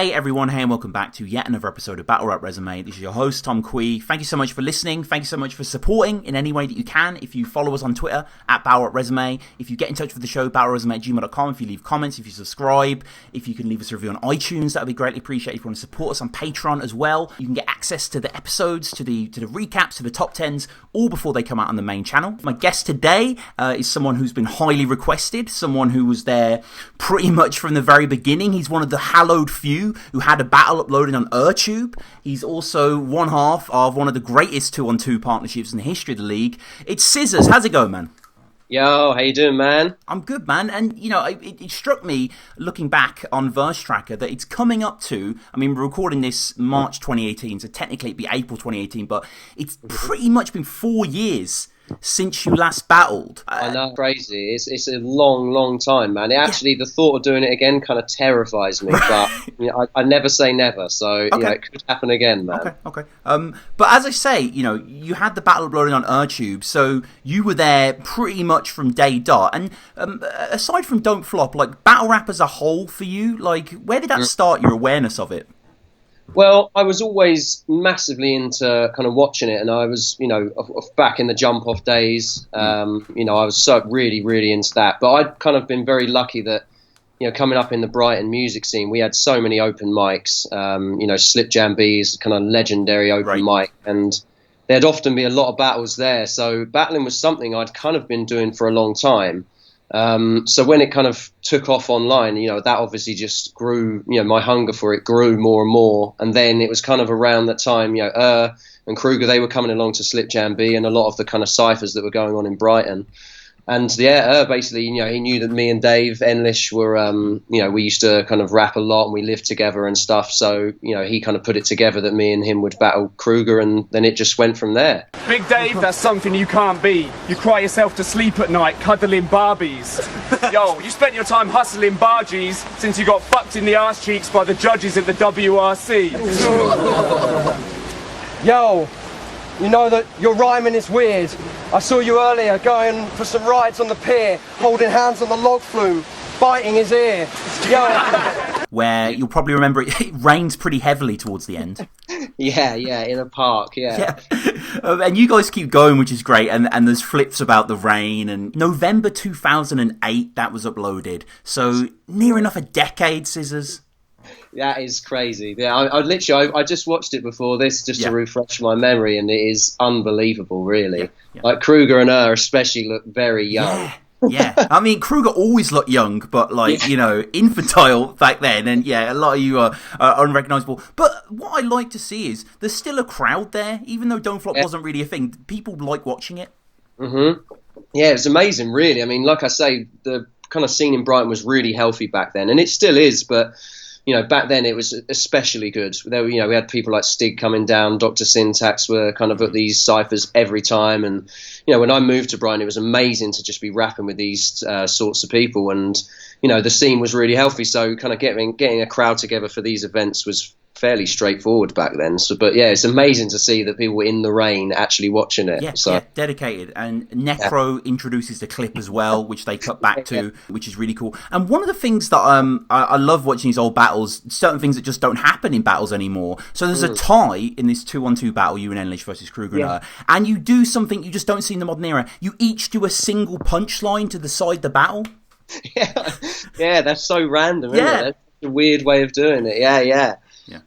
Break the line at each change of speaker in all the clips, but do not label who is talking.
Hey everyone, hey and welcome back to yet another episode of Battle Rap Resume. This is your host, Tom Quee. Thank you so much for listening. Thank you so much for supporting in any way that you can. If you follow us on Twitter, at Battle Rap Resume. If you get in touch with the show, battleresume@gmail.com. If you leave comments, if you subscribe, if you can leave us a review on iTunes, that would be greatly appreciated. If you want to support us on Patreon as well, you can get access to the episodes, to the recaps, to the top 10s, all before they come out on the main channel. My guest today is someone who's been highly requested, someone who was there pretty much from the very beginning. He's one of the hallowed few who had a battle uploaded on Eurgh. He's also one half of one of the greatest 2-on-2 partnerships in the history of the league. It's Scizzahz. How's it going, man?
Yo, how you doing, man?
I'm good, man. And, you know, it struck me, looking back on Verse Tracker, that it's coming up to, I mean, we're recording this March 2018, so technically it'd be April 2018, but it's pretty much been 4 years since you last battled.
I know, crazy. It's a long time, man. Actually, the thought of doing it again kind of terrifies me, but you know, I never say never, so you know, it could happen again, man.
Okay. But as I say, you know, you had the battle uploading on Eurgh, so you were there pretty much from day dot. And aside from Don't Flop, like battle rap as a whole for you, like where did that start your awareness of it?
Well, I was always massively into kind of watching it, and I was, you know, back in the jump-off days, you know, I was so really into that. But I'd kind of been very lucky that, you know, coming up in the Brighton music scene, we had so many open mics, you know, Slip Jam B's kind of legendary open mic, and there'd often be a lot of battles there. So battling was something I'd kind of been doing for a long time. So when it kind of took off online, you know, that obviously just grew, you know, my hunger for it grew more and more. And then it was kind of around that time, you know, and Cruger, they were coming along to Slip Jam B and a lot of the kind of ciphers that were going on in Brighton. And yeah, basically, you know, he knew that me and Dave Enlish were, you know, we used to kind of rap a lot and we lived together and stuff. So, you know, he kind of put it together that me and him would battle Cruger, and then it just went from there.
Big Dave, that's something you can't be. You cry yourself to sleep at night cuddling Barbies. Yo, you spent your time hustling bargees since you got fucked in the arse cheeks by the judges at the WRC.
Yo, you know that your rhyming is weird. I saw you earlier going for some rides on the pier, holding hands on the log flume, biting his ear. Yo.
Where you'll probably remember it rains pretty heavily towards the end.
Yeah, in a park, yeah.
And you guys keep going, which is great, and there's flips about the rain, and November 2008 that was uploaded, so near enough a decade, Scizzahz.
That is crazy. Yeah, I just watched it before this just to refresh my memory, and it is unbelievable, really. Yeah. Like Cruger and especially look very young.
Yeah. I mean, Cruger always looked young, but like, you know, infantile back then, and yeah, a lot of you are unrecognisable. But what I like to see is there's still a crowd there, even though Don't Flop wasn't really a thing. People like watching it.
Yeah, it's amazing, really. I mean, like I say, the kind of scene in Brighton was really healthy back then, and it still is, but you know, back then it was especially good. There, you know, we had people like Stig coming down, Dr. Syntax were kind of at these ciphers every time, and you know, when I moved to Brighton, it was amazing to just be rapping with these sorts of people, and you know, the scene was really healthy. So, kind of getting a crowd together for these events was fairly straightforward back then. So, but yeah, it's amazing to see that people were in the rain actually watching it.
Yeah, dedicated. And Necro introduces the clip as well, which they cut back to, which is really cool. And one of the things that I love watching these old battles, certain things that just don't happen in battles anymore. So there's a tie in this 2-on-2 battle, you and Enlish versus Cruger, and you do something you just don't see in the modern era. You each do a single punchline to decide the battle.
Yeah, that's so random, isn't it? That's a weird way of doing it. Yeah.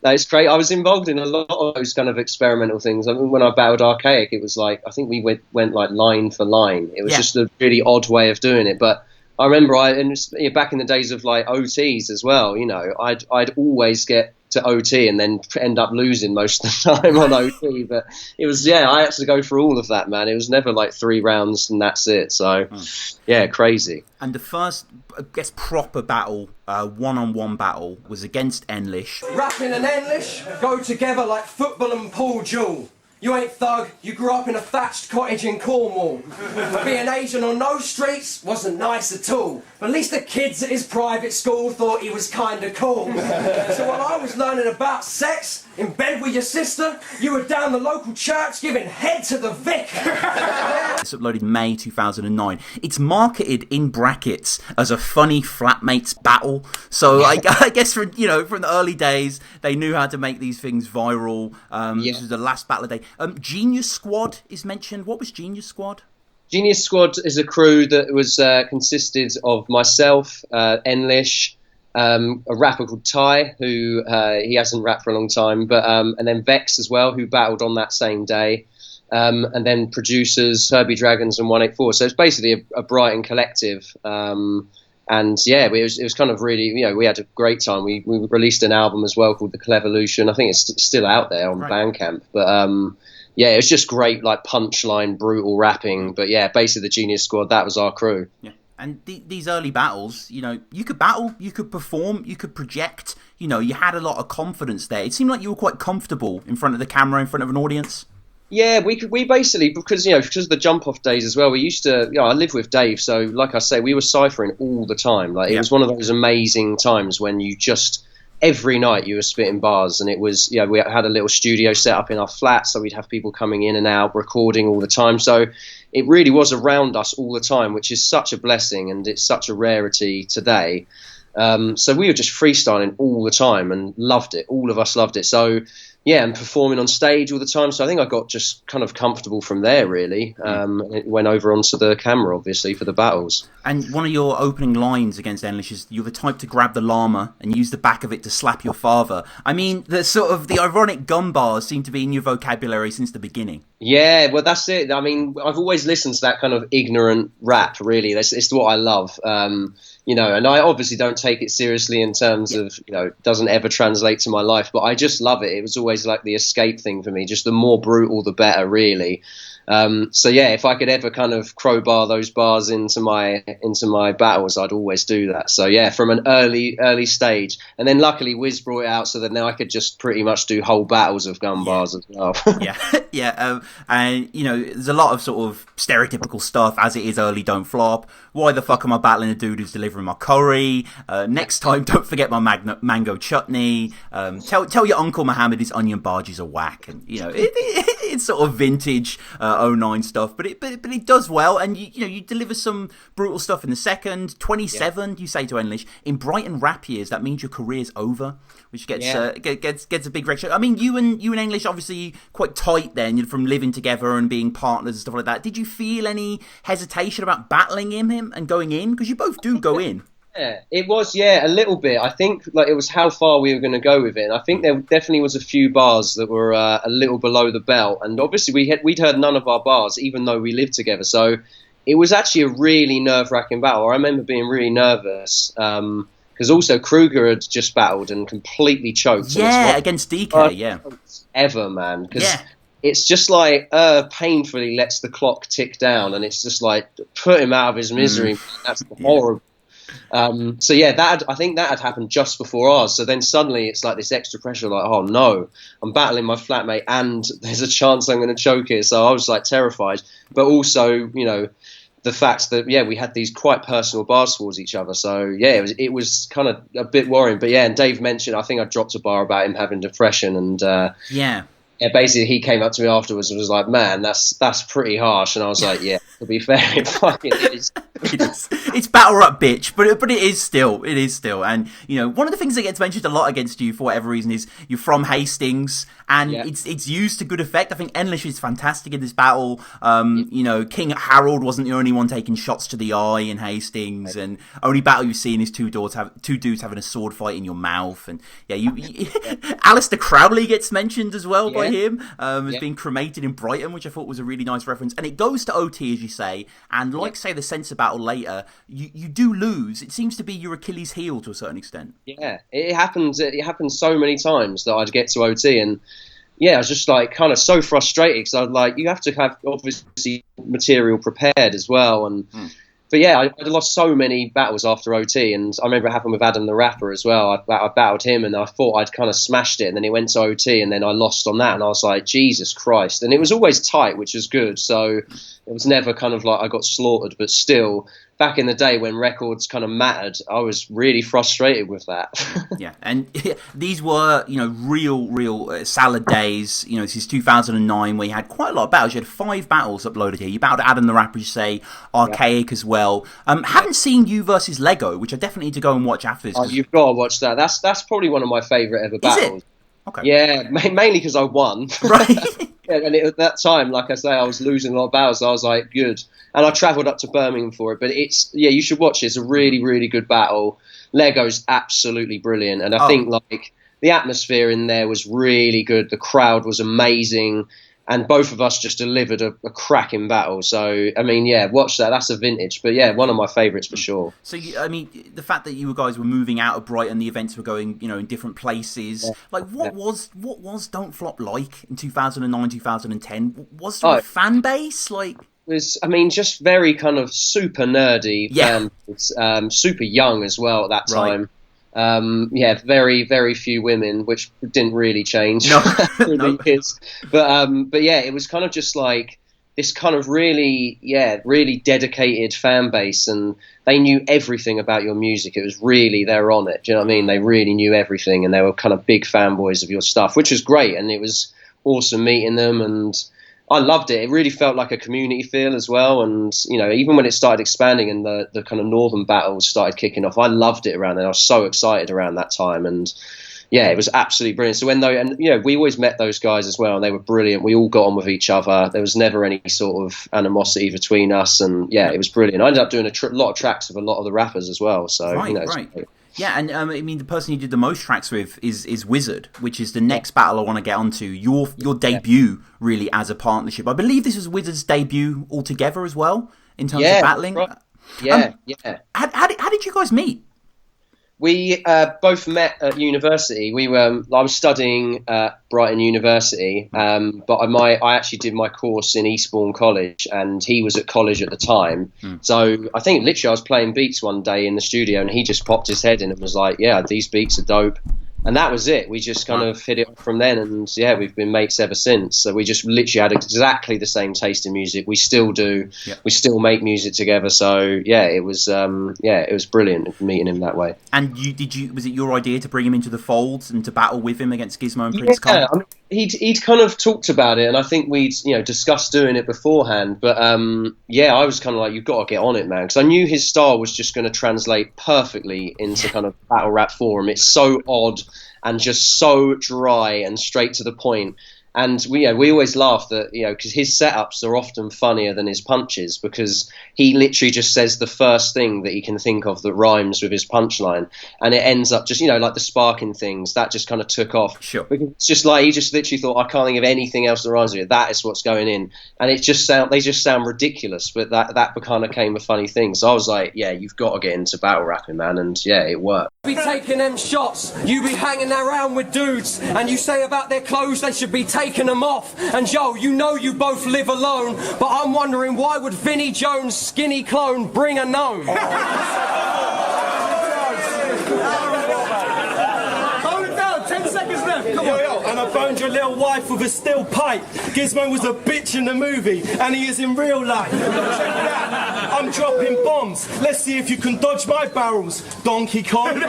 No, it's great. I was involved in a lot of those kind of experimental things. I mean, when I battled Archaic, it was like, I think we went like line for line. It was just a really odd way of doing it. But I remember back in the days of like OTs as well, you know, I'd always get to OT and then end up losing most of the time on OT. But it was, I had to go through all of that, man. It was never like 3 rounds and that's it. So, crazy.
And the first, I guess, proper battle, one-on-one battle, was against Enlish.
Rapping and Enlish go together like football and pool jewel. You ain't thug, you grew up in a thatched cottage in Cornwall. Being Asian on those streets wasn't nice at all. But at least the kids at his private school thought he was kinda cool. So while I was learning about sex, In bed with your sister? You were down the local church giving head to the vicar.
It's uploaded May 2009. It's marketed in brackets as a funny flatmates battle. So I guess from the early days, they knew how to make these things viral. This was the last battle of the day. Genius Squad is mentioned. What was Genius Squad?
Genius Squad is a crew that was consisted of myself, Enlish, a rapper called Ty, who he hasn't rapped for a long time, but and then Vex as well, who battled on that same day, and then producers Herbie Dragons and 184. So it's basically a Brighton collective, and yeah, it was kind of really, we had a great time. We released an album as well called The Clevolution. I think it's still out there on Bandcamp, but yeah, it was just great, like punchline, brutal rapping. But yeah, basically the Genius Squad, that was our crew.
Yeah. And these early battles, you could battle, you could perform, you could project, you had a lot of confidence there. It seemed like you were quite comfortable in front of the camera, in front of an audience.
Yeah, we basically, because of the jump off days as well, we used to, I live with Dave, so like I say, we were ciphering all the time. Like it was one of those amazing times when you just, every night you were spitting bars, and it was, we had a little studio set up in our flat, so we'd have people coming in and out, recording all the time. So it really was around us all the time, which is such a blessing, and it's such a rarity today. So we were just freestyling all the time and loved it. All of us loved it. So yeah, and performing on stage all the time. So I think I got just kind of comfortable from there, really. It went over onto the camera, obviously, for the battles.
And one of your opening lines against Enlish is, "You're the type to grab the llama and use the back of it to slap your father." I mean, the ironic gun bars seem to be in your vocabulary since the beginning.
Yeah, well, that's it. I mean, I've always listened to that kind of ignorant rap, really. It's what I love. And I obviously don't take it seriously in terms of, it doesn't ever translate to my life, but I just love it. It was always like the escape thing for me. Just the more brutal, the better, really. So yeah, if I could ever kind of crowbar those bars into my battles, I'd always do that. So yeah, from an early stage, and then luckily Wiz brought it out so that now I could just pretty much do whole battles of gun bars as well.
And there's a lot of sort of stereotypical stuff, as it is early. Don't flop. Why the fuck am I battling a dude who's delivering my curry? Next time, don't forget my mango chutney. Tell your Uncle Muhammad his onion barges are whack, and it's sort of vintage 09 stuff, but it does well, and you deliver some brutal stuff in the second. 27, you say to Enlish, in Brighton rap years, that means your career's over, which gets a big reaction. I mean, you and Enlish obviously quite tight then, from living together and being partners and stuff like that. Did you feel any hesitation about battling him and going in? Because you both do go in.
Yeah, it was, a little bit. I think it was how far we were going to go with it. And I think there definitely was a few bars that were a little below the belt. And obviously we'd heard none of our bars, even though we lived together. So it was actually a really nerve-wracking battle. I remember being really nervous because also Kruger had just battled and completely choked.
Yeah, against DK,
ever, man. Because it's just like painfully lets the clock tick down, and it's just like put him out of his misery. That's horrible. So yeah, I think that had happened just before ours. So then suddenly it's like this extra pressure, like, oh no, I'm battling my flatmate and there's a chance I'm going to choke it. So I was like terrified, but also, the fact that, we had these quite personal bars towards each other. So yeah, it was kind of a bit worrying, but yeah, and Dave mentioned, I think I dropped a bar about him having depression, and basically he came up to me afterwards and was like, man, that's pretty harsh. And I was like, yeah, to be fair, it fucking is.
It's battle rap, bitch, but it is still. And one of the things that gets mentioned a lot against you for whatever reason is you're from Hastings, and it's used to good effect. I think Enlish is fantastic in this battle. King Harold wasn't the only one taking shots to the eye in Hastings, and only battle you've seen is two dudes having a sword fight in your mouth. And Alistair Crowley gets mentioned as well by him as being cremated in Brighton, which I thought was a really nice reference. And it goes to OT, as you say, and say the Sensa battle later, you do lose. It seems to be your Achilles heel to a certain extent.
Yeah, it happens so many times that I'd get to OT, and I was just like kind of so frustrated because I was like, you have to have obviously material prepared as well, and but yeah, I lost so many battles after OT, and I remember it happened with Adam the Rapper as well. I battled him, and I thought I'd kind of smashed it, and then it went to OT, and then I lost on that, and I was like, Jesus Christ. And it was always tight, which was good, so it was never kind of like I got slaughtered, but still, back in the day when records kind of mattered, I was really frustrated with that.
Yeah, and these were, real salad days. This is 2009, where you had quite a lot of battles. You had 5 battles uploaded here. You battled Adam the Rapper, Archaic as well. Haven't seen you versus Lego, which I definitely need to go and watch after this.
Oh, you've got to watch that. That's probably one of my favourite ever battles.
Is it? Okay.
Yeah, mainly because I won.
Right.
And at that time, like I say, I was losing a lot of battles. So I was like, good. And I travelled up to Birmingham for it. But you should watch it. It's a really, really good battle. Lego's absolutely brilliant. And I think the atmosphere in there was really good. The crowd was amazing. And both of us just delivered a cracking battle. So, I mean, watch that. That's a vintage. But, one of my favourites for sure.
So, the fact that you guys were moving out of Brighton, the events were going, in different places. What was Don't Flop like in 2009, 2010? Was there a fan base?
Was, just very kind of super nerdy. It's super young as well at that time. Very, very few women, which didn't really change through the years. But it was kind of just like this kind of really dedicated fan base, and they knew everything about your music. It was really, they were on it. Do you know what I mean? They really knew everything, and they were kind of big fanboys of your stuff, which was great. And it was awesome meeting them, and I loved it. It really felt like a community feel as well. And, even when it started expanding and the kind of northern battles started kicking off, I loved it around then. I was so excited around that time. And, it was absolutely brilliant. So we always met those guys as well, and they were brilliant. We all got on with each other. There was never any sort of animosity between us. And, it was brilliant. I ended up doing a lot of tracks with a lot of the rappers as well. So,
right. Yeah, and the person you did the most tracks with is Wizard, which is the next battle I want to get onto. Your debut, really, as a partnership. I believe this was Wizard's debut altogether as well, in terms of battling.
Right. Yeah.
How did you guys meet?
We both met at university. I was studying at Brighton University, but I actually did my course in Eastbourne College, and he was at college at the time. So I think literally I was playing beats one day in the studio, and he just popped his head in and was like, "Yeah, these beats are dope." And that was it. We just kind of hit it off from then, and we've been mates ever since. So we just literally had exactly the same taste in music. We still do. Yeah. We still make music together. So it was brilliant meeting him that way.
And was it your idea to bring him into the fold and to battle with him against Gizmo and Prince Khan?
He'd kind of talked about it, and I think we'd discussed doing it beforehand. But I was kind of like, you've got to get on it, man, because I knew his style was just going to translate perfectly into kind of battle rap form. It's so odd and just so dry and straight to the point. And we always laugh that, because his setups are often funnier than his punches, because he literally just says the first thing that he can think of that rhymes with his punchline, and it ends up just, like the sparking things that just kind of took off.
Sure.
Because it's just like he just literally thought, I can't think of anything else that rhymes with it. That is what's going in, and they just sound ridiculous, but that kind of became a funny thing. So I was like, you've got to get into battle rapping, man, and it worked.
Be taking them shots, you be hanging around with dudes, and you say about their clothes they should be taking them off. And you both live alone, but I'm wondering, why would Vinnie Jones' skinny clone bring a gnome? Calm it down, 10 seconds left. Come on. And I boned your little wife with a steel pipe. Gizmo was a bitch in the movie, and he is in real life. Check that. I'm dropping bombs. Let's see if you can dodge my barrels, Donkey Kong.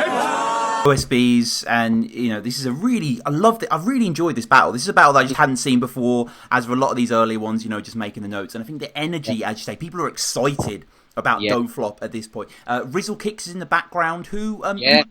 OSBs, and this is I loved it. I've really enjoyed this battle. This is a battle that I just hadn't seen before, as with a lot of these early ones, just making the notes. And I think the energy, as you say, people are excited about Don't Flop at this point. Rizzle Kicks is in the background, who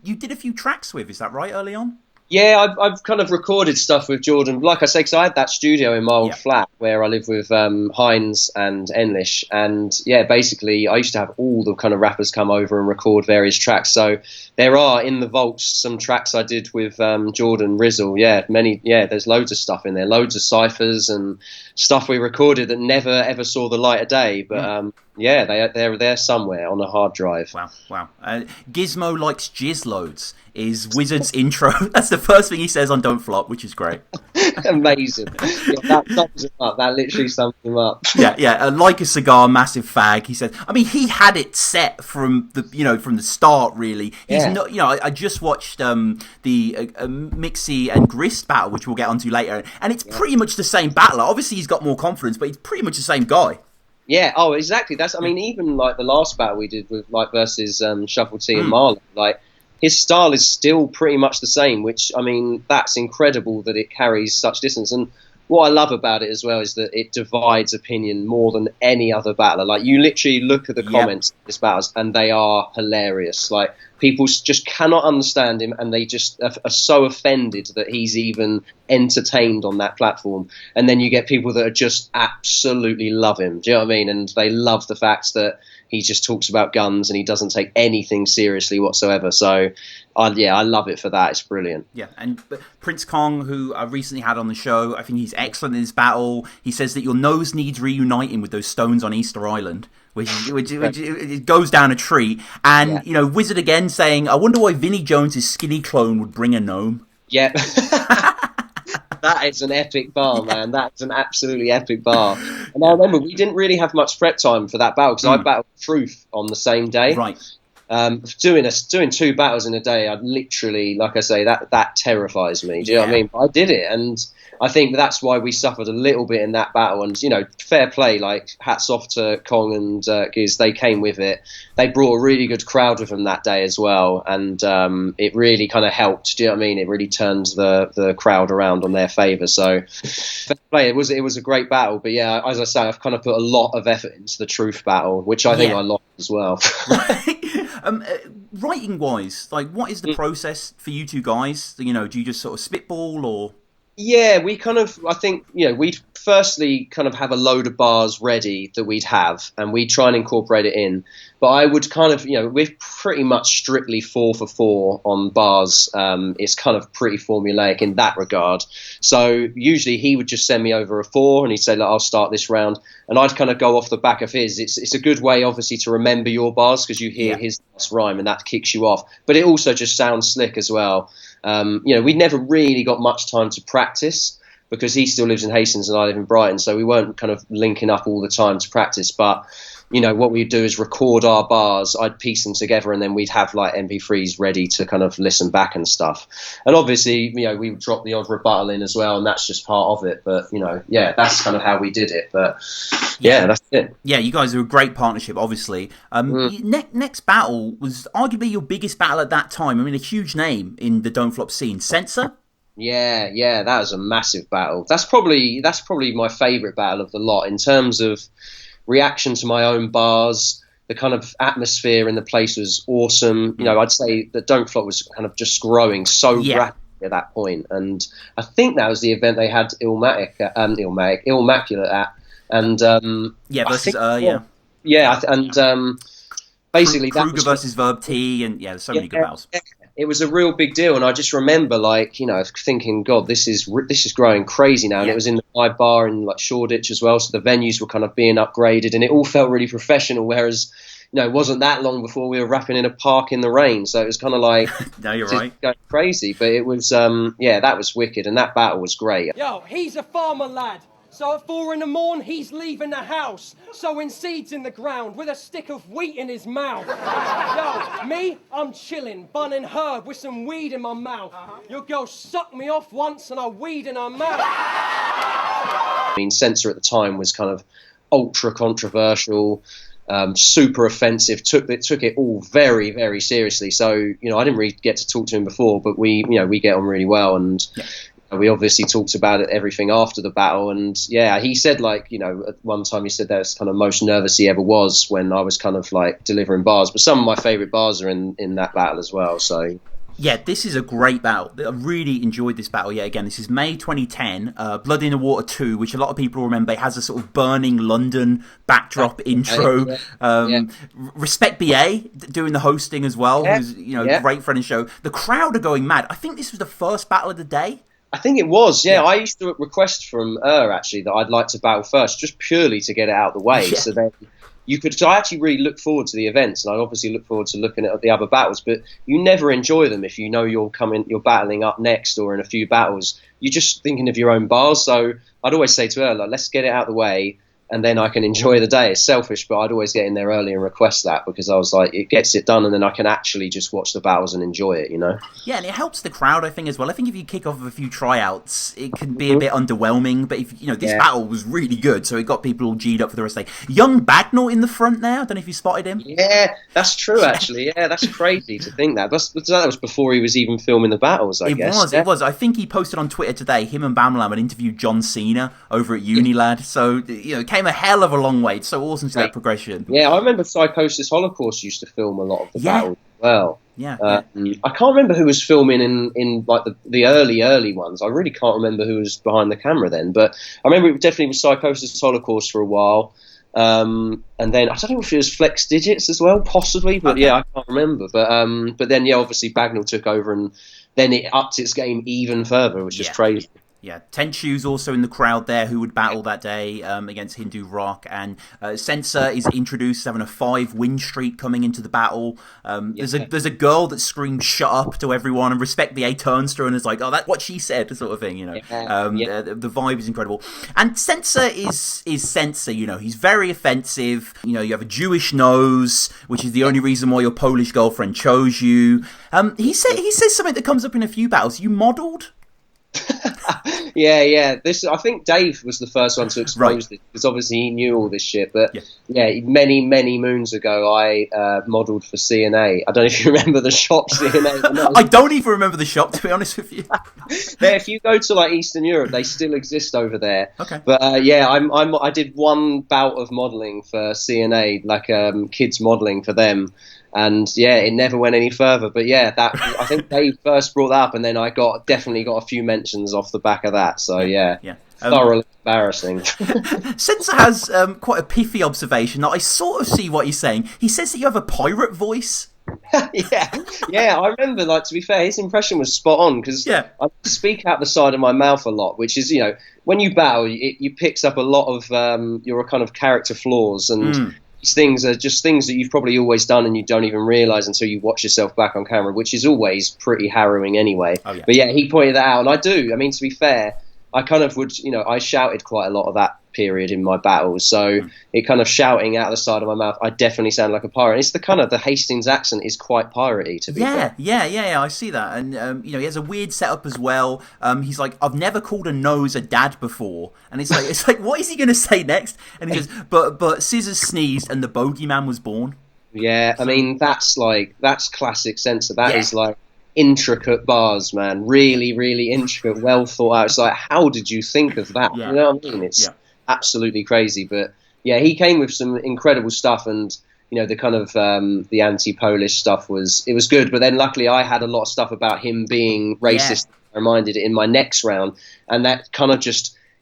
you did a few tracks with, is that right, early on?
Yeah, I've kind of recorded stuff with Jordan. Like I say, because I had that studio in my old flat where I live with Hines and Enlish. And basically I used to have all the kind of rappers come over and record various tracks. So there are in the vaults some tracks I did with Jordan, Rizzle. There's loads of stuff in there, loads of ciphers and stuff we recorded that never ever saw the light of day. But they're there somewhere on a hard drive.
Wow. Gizmo likes jizz loads is Wizard's intro. That's the first thing he says on Don't Flop, which is great.
Amazing. That sums him up. That literally sums him up.
Like a cigar, massive fag. He said. I mean, he had it set from the start. Really, he's not. I just watched the Mixy and Grist battle, which we'll get onto later, and it's pretty much the same battler. Obviously, he's got more confidence, but he's pretty much the same guy.
Yeah, oh, exactly. I mean, even like the last battle we did with like versus Shuffle T and Marlo, like his style is still pretty much the same, which, I mean, that's incredible that it carries such distance. And what I love about it as well is that it divides opinion more than any other battler. Like, you literally look at the comments of this battles and they are hilarious. Like, people just cannot understand him, and they just are so offended that he's even entertained on that platform. And then you get people that are just absolutely love him. Do you know what I mean? And they love the fact that he just talks about guns and he doesn't take anything seriously whatsoever. So, I love it for that. It's brilliant.
Yeah, and Prince Kong, who I recently had on the show, I think he's excellent in this battle. He says that your nose needs reuniting with those stones on Easter Island, which it goes down a treat. And, you know, Wizard again saying, I wonder why Vinnie Jones' skinny clone would bring a gnome.
Yeah. That is an epic bar, man. That's an absolutely epic bar. And I remember we didn't really have much prep time for that battle because I battled Truth on the same day.
Right.
Doing 2 battles in a day, I'd literally, like I say, that terrifies me. Do you know what I mean? But I did it, and I think that's why we suffered a little bit in that battle. And, you know, fair play, like, hats off to Kong and Giz. They came with it. They brought a really good crowd with them that day as well, and it really kind of helped. Do you know what I mean? It really turned the crowd around on their favour. So, fair play. It was a great battle. But yeah, as I say, I've kind of put a lot of effort into the Truth battle, which I think I lost as well.
Writing wise, like, what is the process for you two guys? You know, do you just sort of spitball or?
Yeah, we kind of, I think, you know, we'd firstly kind of have a load of bars ready that we'd have, and we'd try and incorporate it in. But I would kind of, you know, we're pretty much strictly 4 for 4 on bars. It's kind of pretty formulaic in that regard. So usually he would just send me over a 4 and he'd say, look, I'll start this round. And I'd kind of go off the back of his. It's a good way, obviously, to remember your bars because you hear his last rhyme and that kicks you off. But it also just sounds slick as well. You know, we never really got much time to practice because he still lives in Hastings and I live in Brighton, so we weren't kind of linking up all the time to practice. But, you know, what we'd do is record our bars, I'd piece them together, and then we'd have like MP3s ready to kind of listen back and stuff. And obviously, you know, we would drop the odd rebuttal in as well, and that's just part of it. But, you know, yeah, that's kind of how we did it. But yeah, that's it. Yeah,
you guys are a great partnership, obviously. Next battle was arguably your biggest battle at that time. I mean, a huge name in the Don't Flop scene. Sensa?
Yeah, that was a massive battle. That's probably my favourite battle of the lot in terms of reaction to my own bars. The kind of atmosphere in the place was awesome. You know, I'd say that Don't Flop was kind of just growing so rapidly at that point. And I think that was the event they had Illmaculate at. And basically
Cruger
that was
versus Verb T, and there's so many good battles.
It was a real big deal, and I just remember, like, you know, thinking, God, this is growing crazy now. And it was in the live bar in like Shoreditch as well, so the venues were kind of being upgraded, and it all felt really professional. Whereas, you know, it wasn't that long before we were rapping in a park in the rain, so it was kind of like,
no, you're right,
going crazy. But it was, that was wicked, and that battle was great.
Yo, he's a farmer lad. So at 4 a.m, he's leaving the house, sowing seeds in the ground with a stick of wheat in his mouth. Yo, me, I'm chilling, bunning herb with some weed in my mouth. Your girl sucked me off once and I weed in her mouth.
I mean, Sensa at the time was kind of ultra controversial, super offensive, took it all very, very seriously. So, you know, I didn't really get to talk to him before, but we get on really well, and we obviously talked about everything after the battle. And he said, like, you know, at one time he said that was kind of most nervous he ever was when I was kind of like delivering bars. But some of my favourite bars are in that battle as well. So
yeah, this is a great battle. I really enjoyed this battle. Yeah, again, this is May 2010, Blood in the Water 2, which a lot of people remember. It has a sort of burning London backdrop intro. Respect BA doing the hosting as well, who's, you know, great friend of the show. The crowd are going mad. I think this was the first battle of the day.
I think it was, I used to request from actually that I'd like to battle first, just purely to get it out of the way. So then you could. So I actually really look forward to the events, and I obviously look forward to looking at the other battles. But you never enjoy them if you know you're battling up next or in a few battles. You're just thinking of your own bars. So I'd always say to her, like, let's get it out of the way. and then I can enjoy the day. It's selfish, but I'd always get in there early and request that, because I was like, it gets it done, and then I can actually just watch the battles and enjoy it, you know?
Yeah, and it helps the crowd, I think, as well. I think if you kick off with a few tryouts, it can be a bit underwhelming, but if this battle was really good, so it got people all G'd up for the rest of the day. Young Bagnall in the front there, I don't know if you spotted him.
Yeah, that's true, actually. Yeah, that's crazy to think that. That was before he was even filming the battles, I guess.
It was. I think he posted on Twitter today, him and Bam Lam had interviewed John Cena over at Unilad, so, it came a hell of a long way. It's so awesome to see that progression.
Yeah, I remember Psychosis Holocaust used to film a lot of the battles as well.
Yeah.
I can't remember who was filming in like the early ones. I really can't remember who was behind the camera then, but I remember it definitely was Psychosis Holocaust for a while. And then I don't know if it was Flex Digits as well, possibly, but yeah, I can't remember. But then obviously Bagnall took over, and then it upped its game even further, which is crazy.
Yeah, Tenchu's also in the crowd there, who would battle that day against Hindu Rock, and Sensa is introduced, having a 5-win streak coming into the battle. There's a girl that screams "shut up" to everyone and "respect the A Turnster," and is like, "Oh, that's what she said," sort of thing. The vibe is incredible, and Sensa is Sensa. He's very offensive. You have a Jewish nose, which is the only reason why your Polish girlfriend chose you. He says something that comes up in a few battles. You modelled.
Yeah. I think Dave was the first one to expose this, because obviously he knew all this shit. But many moons ago, I modelled for CNA. I don't know if you remember the shop CNA.
I don't even remember the shop, to be honest with you.
If you go to like Eastern Europe, they still exist over there.
Okay.
But I did one bout of modelling for CNA, like kids modelling for them. And it never went any further. But I think Dave first brought that up, and then I definitely got a few mentions off the back of that. So thoroughly embarrassing.
Sensa has quite a pithy observation. I sort of see what he's saying. He says that you have a pirate voice.
Yeah. I remember, to be fair, his impression was spot on, because I speak out the side of my mouth a lot, which is, when you battle, it picks up a lot of your kind of character flaws, and these things are just things that you've probably always done and you don't even realise until you watch yourself back on camera, which is always pretty harrowing anyway. But he pointed that out, and I do. I mean, to be fair, I kind of would, I shouted quite a lot of that period in my battles, so it kind of shouting out the side of my mouth, I definitely sound like a pirate. It's the Hastings accent is quite piratey, to be fair.
Yeah, I see that. And he has a weird setup as well. He's like, I've never called a nose a dad before, and it's like what is he going to say next? And he goes, but Scizzahz sneezed and the bogeyman was born.
Yeah, I mean, that's classic Sensa. That is like intricate bars, man. Really, really intricate, well thought out. It's like, how did you think of that? You know what I mean? It's absolutely crazy. But he came with some incredible stuff, and the kind of the anti-Polish stuff was good. But then luckily I had a lot of stuff about him being racist. I reminded it in my next round, and that kind of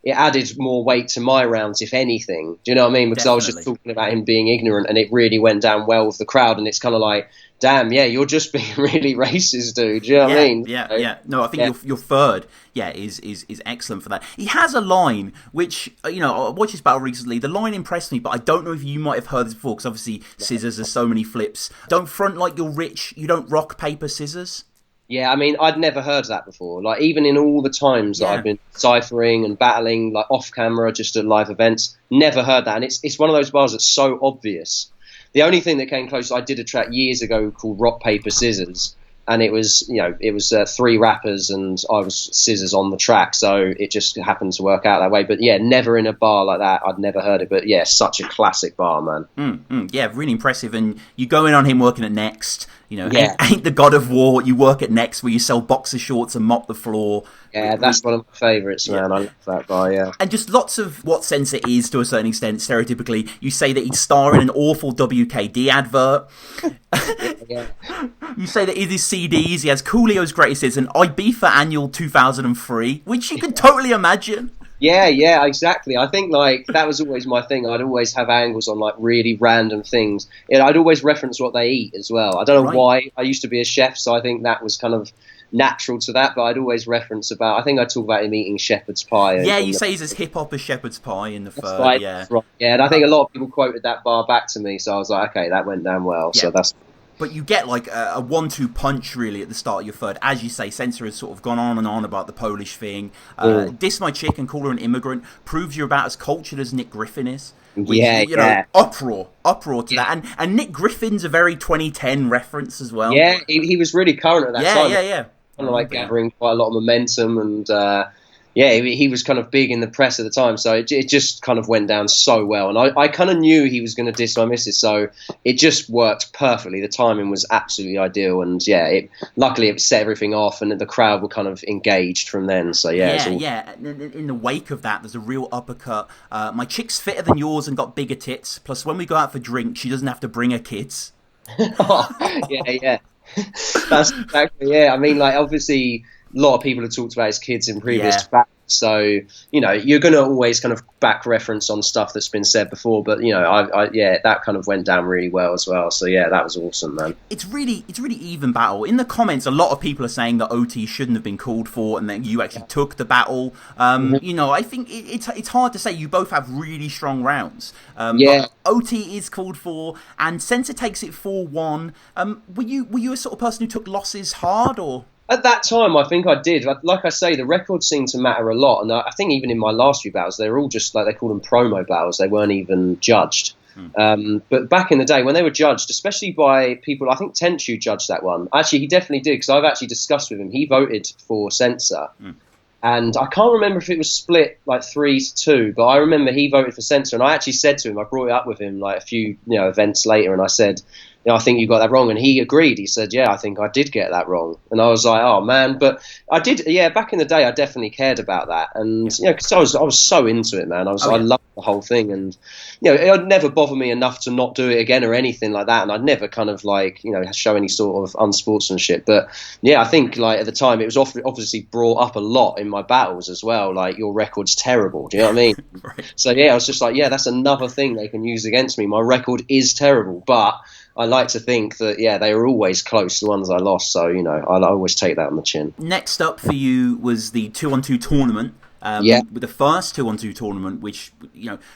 it added more weight to my rounds, if anything. Do you know what I mean? Because I was just talking about him being ignorant, and it really went down well with the crowd, and it's kind of like, damn, you're just being really racist, dude. Do you know what I mean?
Yeah. No, I think your third, is excellent for that. He has a line, which, I watched this battle recently. The line impressed me, but I don't know if you might have heard this before, because obviously Scizzahz has so many flips. Don't front like you're rich, you don't rock, paper, scissors.
Yeah, I mean, I'd never heard that before. Like, even in all the times that I've been ciphering and battling, like off camera, just at live events, never heard that. And it's one of those bars that's so obvious. The only thing that came close, I did a track years ago called Rock, Paper, Scissors, and it was 3 rappers and I was Scizzahz on the track, so it just happened to work out that way. But never in a bar like that. I'd never heard it, but such a classic bar, man.
Yeah, really impressive. And you go in on him working at Next. Ain't the God of War. You work at Next, where you sell boxer shorts and mop the floor.
Yeah, that's one of my favourites, man. I love that bar,
And just lots of what Sensa is, to a certain extent, stereotypically. You say that he'd star in an awful WKD advert. You say that in his CDs, he has Coolio's Greatest Hits and Ibiza Annual 2003, which you can totally imagine.
Yeah, exactly. I think that was always my thing. I'd always have angles on really random things. I'd always reference what they eat as well. I don't know why. I used to be a chef, so I think that was kind of natural to that. But I'd always reference I think I talk about him eating shepherd's pie.
You say he's as hip hop as shepherd's pie in the third.
Right. Yeah, and I think a lot of people quoted that bar back to me, so I was like, okay, that went down well. So that's.
But you get like a 1-2 punch really at the start of your third. As you say, Sensa has sort of gone on and on about the Polish thing. Diss my chick and call her an immigrant proves you're about as cultured as Nick Griffin is. Which, you know, uproar to that. And Nick Griffin's a very 2010 reference as well.
Yeah, he was really current at that time.
Yeah.
Kind of like gathering quite a lot of momentum, and he was kind of big in the press at the time, so it just kind of went down so well. And I kind of knew he was going to diss my missus, so it just worked perfectly. The timing was absolutely ideal, and luckily it set everything off, and the crowd were kind of engaged from then. So
In the wake of that, there's a real uppercut. My chick's fitter than yours and got bigger tits. Plus, when we go out for drinks, she doesn't have to bring her kids.
Yeah. That's exactly, I mean, like, obviously a lot of people have talked about his kids in previous battles, so, you know, you're going to always kind of back reference on stuff that's been said before, but, you know, that kind of went down really well as well, so that was awesome, man.
It's really even battle. In the comments, a lot of people are saying that OT shouldn't have been called for and that you actually took the battle. You know, I think it's hard to say. You both have really strong rounds. But OT is called for, and Sensa takes it 4-1. Were you a sort of person who took losses hard, or...?
At that time, I think I did. Like I say, the records seemed to matter a lot. And I think even in my last few battles, they were all just like, they called them promo battles. They weren't even judged. But back in the day, when they were judged, especially by people, I think Tenchu judged that one. Actually, he definitely did, because I've actually discussed with him. He voted for Sensa. And I can't remember if it was split like 3-2, but I remember he voted for Sensa. And I actually said to him, I brought it up with him like a few events later, and I said, I think you got that wrong. And he agreed. He said, I think I did get that wrong. And I was like, oh, man. But I did, back in the day, I definitely cared about that. And, because I was so into it, man. I loved the whole thing. And, it would never bother me enough to not do it again or anything like that. And I'd never kind of like, show any sort of unsportsmanship. But, I think like at the time, it was obviously brought up a lot in my battles as well. Like, your record's terrible. Do you know what I mean? Right. So, I was just like, that's another thing they can use against me. My record is terrible, but I like to think that, they were always close, the ones I lost. So, I'll always take that on the chin.
Next up for you was the 2-on-2 tournament. With the first 2-on-2 tournament, which,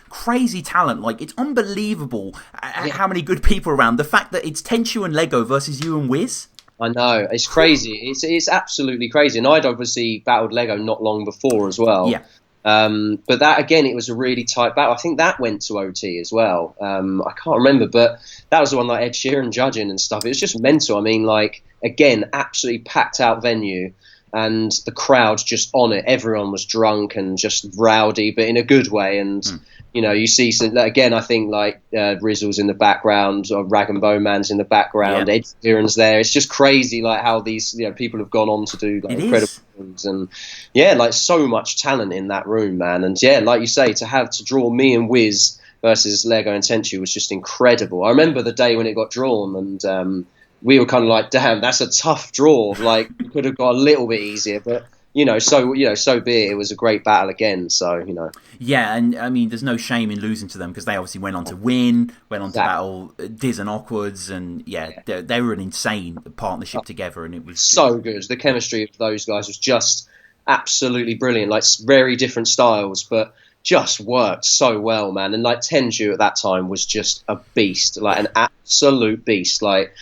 crazy talent. Like, it's unbelievable how many good people are around. The fact that it's Tenchu and Lego versus you and Wiz.
I know. It's crazy. It's absolutely crazy. And I'd obviously battled Lego not long before as well. Yeah. But that, again, it was a really tight battle. I think that went to OT as well. I can't remember, but that was the one like Ed Sheeran judging and stuff. It was just mental. I mean, like, again, absolutely packed out venue, and the crowd just on it. Everyone was drunk and just rowdy, but in a good way. And, you see, so again, I think like Rizzle's in the background, or Rag and Bone Man's in the background, Ed Sheeran's there. It's just crazy, like how these people have gone on to do like incredible things. And like so much talent in that room, man. And like you say, to draw me and Wiz versus Lego and Tenchu was just incredible. I remember the day when it got drawn, and we were kind of like, damn, that's a tough draw. Like, we could have got a little bit easier, but so be it. It was a great battle again. So,
Yeah, and I mean, there's no shame in losing to them, because they obviously went on to win, went on to battle Diz and Awkwards, and they were an insane partnership together, and it was
so good. The chemistry of those guys was just absolutely brilliant. Like, very different styles, but just worked so well, man. And like Tenju at that time was just a beast, like an absolute beast. Like,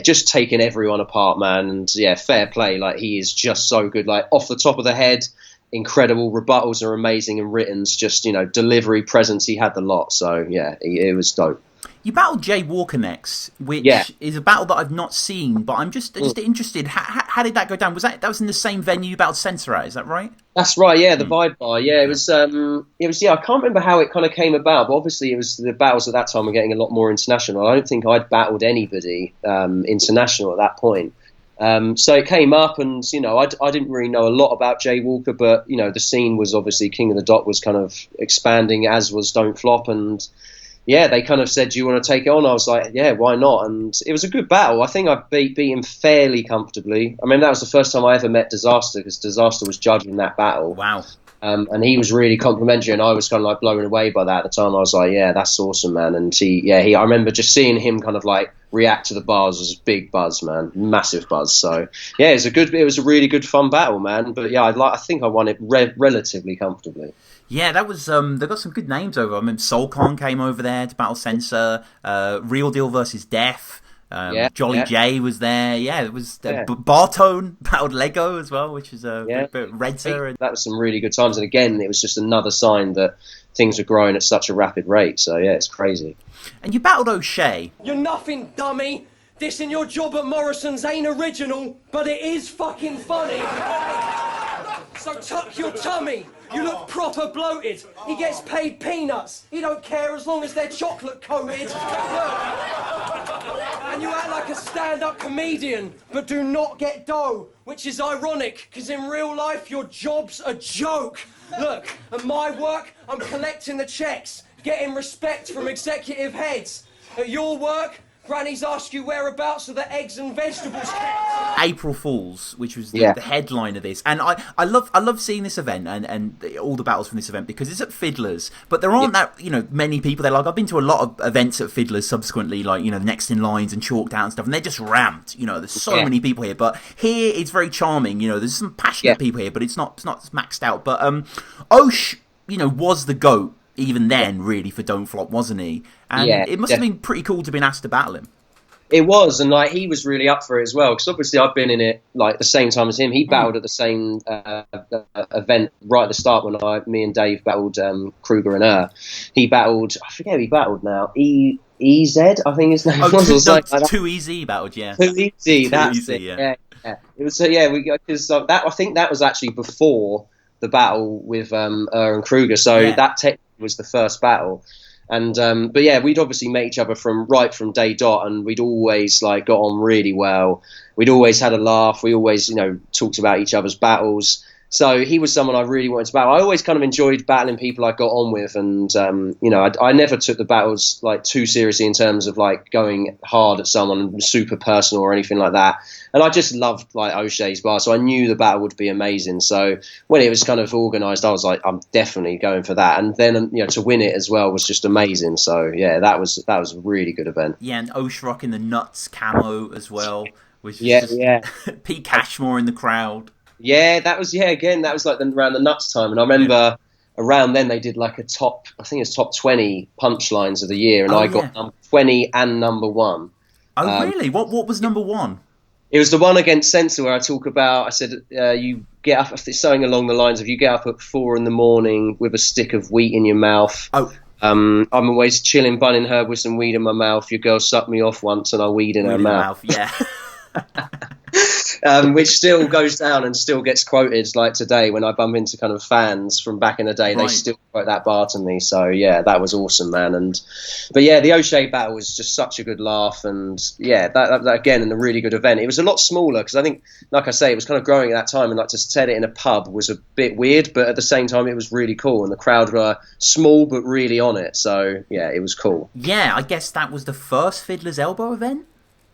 just taking everyone apart, man. And fair play. Like, he is just so good. Like, off the top of the head, incredible. Rebuttals are amazing, and writtens, just, delivery, presence. He had the lot. So it was dope.
You battled Jay Walker next, which is a battle that I've not seen, but I'm just interested. How did that go down? That was in the same venue you battled Sensa at? Is that right?
That's right. Yeah, the Vibe Bar. Yeah, it was. I can't remember how it kind of came about, but obviously it was the battles at that time were getting a lot more international. I don't think I'd battled anybody international at that point. So it came up, and I didn't really know a lot about Jay Walker, but the scene was obviously King of the Dot was kind of expanding, as was Don't Flop, and they kind of said, do you want to take it on? I was like, why not? And it was a good battle. I think I beat him fairly comfortably. I mean, that was the first time I ever met Disaster, because Disaster was judging that battle.
Wow.
And he was really complimentary, and I was kind of like blown away by that at the time. I was like, that's awesome, man. And I remember just seeing him kind of like react to the bars was a big buzz, man, massive buzz. So it was a really good fun battle, man. But I think I won it relatively comfortably.
Yeah, that was they got some good names over. I mean, Solcon came over there to battle Sensa. Real Deal versus Def. Jolly J was there. Yeah, it was Bartone battled Lego as well, which is Redzer.
That was some really good times. And again, it was just another sign that things were growing at such a rapid rate. So yeah, it's crazy.
And you battled Oshea.
You're nothing, dummy. This in your job at Morrison's ain't original, but it is fucking funny. So tuck your tummy. You look proper bloated. He gets paid peanuts. He don't care as long as they're chocolate coated. And you act like a stand-up comedian, but do not get dough, which is ironic, because in real life your job's a joke. Look, at my work, I'm collecting the checks, getting respect from executive heads. At your work, grannies ask you whereabouts are the eggs and vegetables kept.
April Fools, which was the headline of this, and I love seeing this event and all the battles from this event because it's at Fiddler's, but there aren't that many people there. Like I've been to a lot of events at Fiddler's subsequently, like Next in Lines and Chalked Out and stuff, and they're just rammed. There's so many people here, but here it's very charming. There's some passionate people here, but it's not maxed out. But Osh, was the GOAT. Even then, really, for Don't Flop, wasn't he? And it must have been pretty cool to have been asked to battle him.
It was, and he was really up for it as well, because obviously I've been in it the same time as him. He battled at the same event right at the start when me and Dave battled Kruger and He battled, I forget who he battled now, EZ, I think his name was.
Too Easy battled, yeah.
Too Easy, that's it. Yeah. It was, because I think that was actually before the battle with and Kruger, so that technically was the first battle. And but we'd obviously met each other from day dot, and we'd always got on really well. We'd always had a laugh. We always talked about each other's battles. So he was someone I really wanted to battle. I always kind of enjoyed battling people I got on with, and I never took the battles too seriously in terms of going hard at someone super personal or anything like that. And I just loved O'Shea's bar, so I knew the battle would be amazing. So when it was kind of organised, I was like, I'm definitely going for that. And then to win it as well was just amazing. So yeah, that was a really good event.
Yeah, and Osh rocking the nuts camo as well, which is Pete Cashmore in the crowd.
Yeah, that was again that was around the nuts time, and I remember around then they did I think it's top 20 punchlines of the year, and I got number 20 and number 1.
Oh really? What was number 1?
It was the one against Sensa where I said you get up, it's something along the lines of you get up at 4 a.m. with a stick of wheat in your mouth.
Oh.
I'm always chilling, bunning her with some weed in my mouth. Your girl sucked me off once and I weed in her mouth.
Yeah.
Which still goes down and still gets quoted today when I bump into kind of fans from back in the day. They still quote that bar to me. So yeah, that was awesome, man. But the Oshea battle was just such a good laugh, and that again, in a really good event. It was a lot smaller because I think, like I say, it was kind of growing at that time, and to set it in a pub was a bit weird, but at the same time it was really cool, and the crowd were small but really on it. So yeah, it was cool.
Yeah, I guess that was the first Fiddler's Elbow event.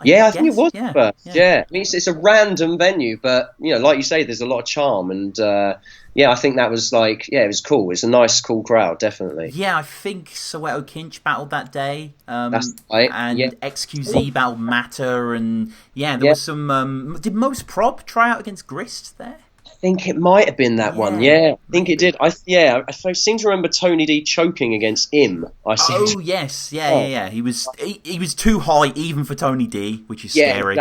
I think it was first. Yeah. I mean, it's a random venue, but like you say, there's a lot of charm, and I think that was it was cool. It's a nice, cool crowd, definitely.
Yeah, I think Soweto Kinch battled that day,
that's right.
And XQZ battled Matter, and there was some. Did Most Prob try out against Grist there?
I think it might have been that one. Yeah, I think it did. I seem to remember Tony D choking against him.
Yes, yeah. He was too high even for Tony D, which is scary.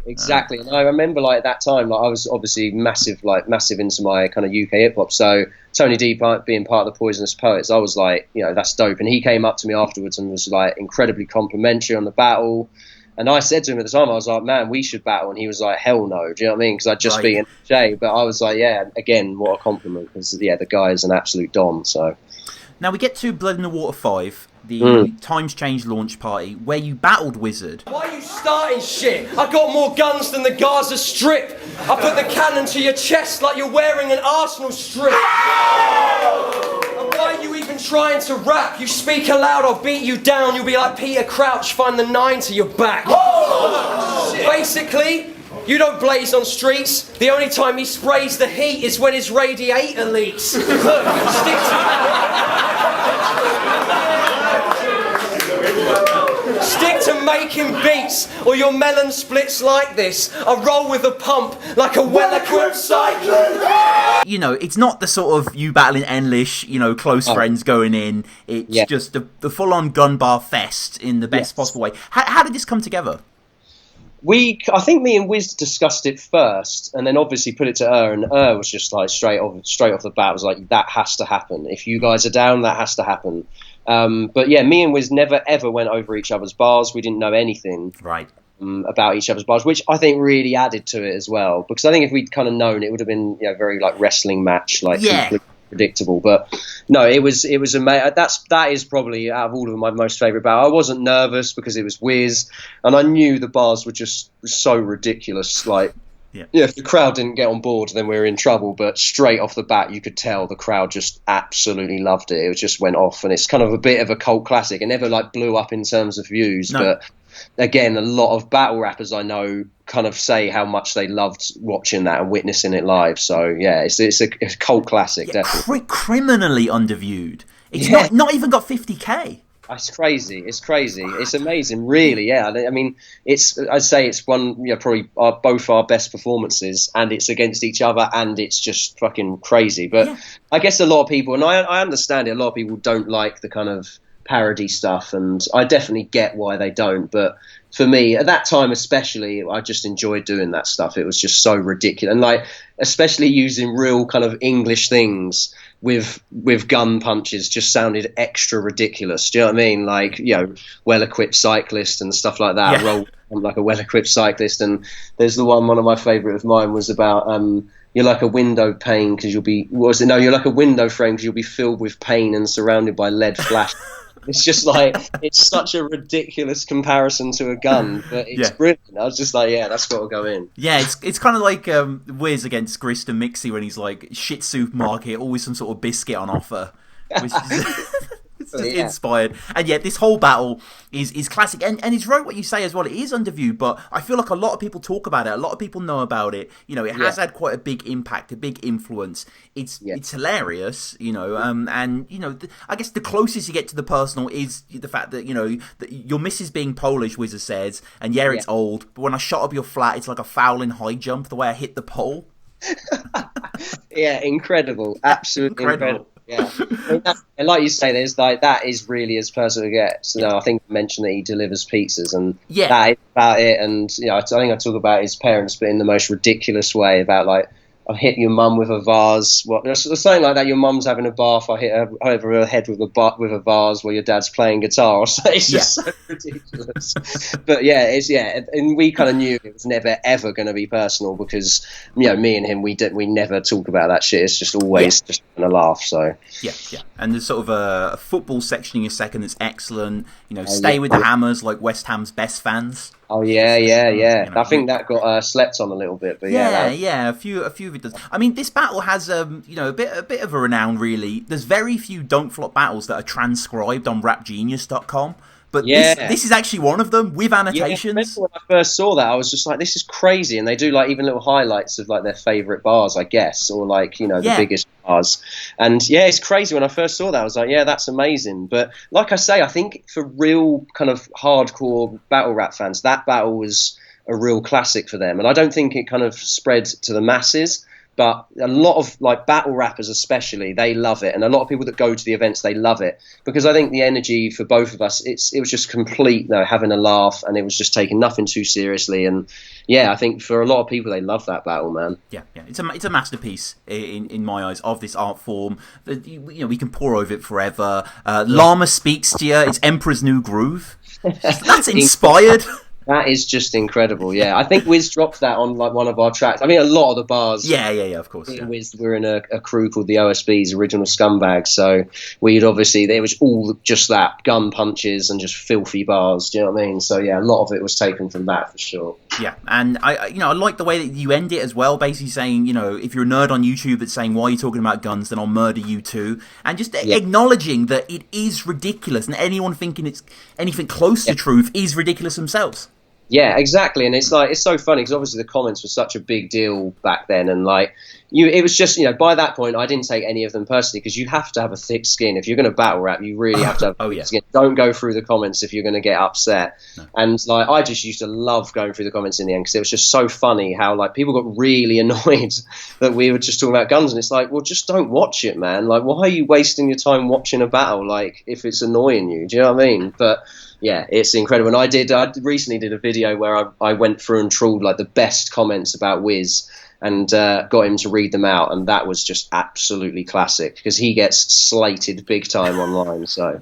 Exactly. And I remember at that time, I was obviously massive into my kind of UK hip hop. So Tony D being part of the Poisonous Poets, I was that's dope. And he came up to me afterwards and was incredibly complimentary on the battle. And I said to him at the time, I was like, man, we should battle. And he was like, hell no. Do you know what I mean? Because I'd just beaten Jay. But I was like, yeah, again, what a compliment. Because, the guy is an absolute dom. So
now we get to Blood in the Water 5, the Times Change launch party, where you battled Wizard.
Why are you starting shit? I got more guns than the Gaza Strip. I put the cannon to your chest like you're wearing an Arsenal strip. Why are you even trying to rap? You speak aloud, I'll beat you down. You'll be like Peter Crouch, find the 9 to your back. Basically, you don't blaze on streets. The only time he sprays the heat is when his radiator leaks. Look, stick to making beats, or your melon splits like this. I roll with a pump like a well-equipped cyclone.
It's not the sort of you battling Enlish, close friends going in. It's just the full-on gun bar fest in the best possible way. How did this come together?
I think me and Wiz discussed it first, and then obviously put it to and was just like straight off the bat was like, that has to happen. If you guys are down, that has to happen. But yeah, me and Wiz never ever went over each other's bars. We didn't know anything about each other's bars, which I think really added to it as well. Because I think if we'd kind of known, it would have been very like wrestling match, like completely predictable. But no, it was amazing. That is probably out of all of them my most favourite battle. I wasn't nervous because it was Wiz, and I knew the bars were just so ridiculous. Like, if the crowd didn't get on board, then we were in trouble. But straight off the bat, you could tell the crowd just absolutely loved it. It just went off, and it's kind of a bit of a cult classic. It never like blew up in terms of views, but again, a lot of battle rappers I know kind of say how much they loved watching that and witnessing it live. So yeah, it's a cult classic, definitely.
Criminally underviewed. It's not even got 50k.
It's crazy. It's amazing, really. Yeah, I mean, I'd say it's one, probably both our best performances, and it's against each other, and it's just fucking crazy. But I guess a lot of people, and I understand it, a lot of people don't like the kind of parody stuff, and I definitely get why they don't. But for me, at that time especially, I just enjoyed doing that stuff. It was just so ridiculous, and like especially using real kind of English things with gun punches just sounded extra ridiculous. Do you know what I mean? Like, well-equipped cyclist and stuff like that. Roll like a well-equipped cyclist. And there's one of my favourite of mine was about you're like a window pane because you'll be you're like a window frame because you'll be filled with pain and surrounded by lead flash. It's just like, it's such a ridiculous comparison to a gun, but it's brilliant. I was just like, that's got to go in. Yeah,
it's kind of like Wiz against Grist and Mixy when he's like, shit supermarket, always some sort of biscuit on offer. Which is it's just inspired. And this whole battle is classic. And it's right what you say as well. It is underviewed, but I feel like a lot of people talk about it. A lot of people know about it. It has had quite a big impact, a big influence. It's hilarious, and I guess the closest you get to the personal is the fact that, that your missus being Polish, Wizard says, and it's old, but when I shot up your flat, it's like a foul in high jump, the way I hit the pole.
Incredible. Absolutely incredible. Yeah, and like you say, there's like that is really as personal as it gets. I think I mentioned that he delivers pizzas, and that is about it. And I think I talk about his parents, but in the most ridiculous way, about like, I hit your mum with a vase. Something like that. Your mum's having a bath. I hit her over her head with a vase while your dad's playing guitar. It's just so ridiculous. But and we kind of knew it was never ever going to be personal because me and him, we never talk about that shit. It's just always just going to laugh. So
and there's sort of a football section in your second that's excellent. Stay with the Hammers, like West Ham's best fans.
Oh yeah. I think that got slept on a little bit, but
a few of it does. I mean, this battle has a bit of a renown, really. There's very few Don't Flop battles that are transcribed on rapgenius.com, but this is actually one of them with annotations.
When I first saw that, I was just like, this is crazy, and they do like even little highlights of like their favourite bars, I guess, or like the biggest bars. And it's crazy. When I first saw that, I was like, that's amazing. But like I say, I think for real kind of hardcore battle rap fans, that battle was a real classic for them. And I don't think it kind of spread to the masses, but a lot of like battle rappers especially, they love it. And a lot of people that go to the events, they love it, because I think the energy for both of us, it was just complete, having a laugh, and it was just taking nothing too seriously. And I think for a lot of people, they love that battle, man.
Yeah. It's a masterpiece in my eyes of this art form. We can pour over it forever. Llama speaks to you. It's Emperor's New Groove. That's inspired.
That is just incredible. Yeah, I think Wiz dropped that on like one of our tracks. I mean, a lot of the bars.
Yeah, of course.
Wiz, we're in a crew called the OSB's, Original Scumbags. So we'd obviously, there was all just that, gun punches and just filthy bars. Do you know what I mean? So a lot of it was taken from that for sure.
Yeah, and I like the way that you end it as well, basically saying, if you're a nerd on YouTube that's saying, why are you talking about guns, then I'll murder you too. And just acknowledging that it is ridiculous, and anyone thinking it's anything close to truth is ridiculous themselves.
Yeah, exactly. And it's like, it's so funny because obviously the comments were such a big deal back then, and like, it was just, by that point, I didn't take any of them personally, because you have to have a thick skin. If you're going to battle rap, you really have to have a thick skin. Don't go through the comments if you're going to get upset. No. And like, I just used to love going through the comments in the end, because it was just so funny how like people got really annoyed that we were just talking about guns. And it's like, well, just don't watch it, man. Like, why are you wasting your time watching a battle? Like, if it's annoying you, do you know what I mean? But yeah, it's incredible. And I recently did a video where I went through and trawled like the best comments about Wiz, and got him to read them out, and that was just absolutely classic, because he gets slated big time online. So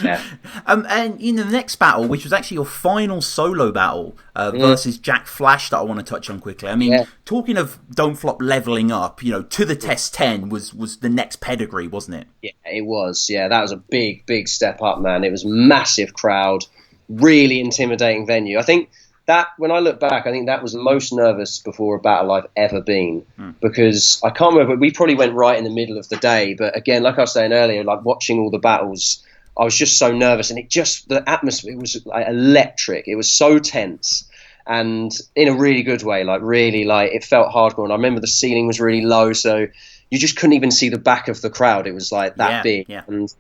yeah.
And the next battle, which was actually your final solo battle versus Jack Flash, that I want to touch on quickly. I mean, talking of Don't Flop leveling up, To the Test 10 was the next pedigree, wasn't it?
Yeah, it was. Yeah, that was a big step up, man. It was massive crowd, really intimidating venue. I think that, when I look back, I think that was the most nervous before a battle I've ever been, because I can't remember, we probably went right in the middle of the day, but again, like I was saying earlier, like watching all the battles, I was just so nervous, and the atmosphere was like electric. It was so tense, and in a really good way, like really, like it felt hardcore. And I remember the ceiling was really low, so you just couldn't even see the back of the crowd. It was like that big. Yeah. And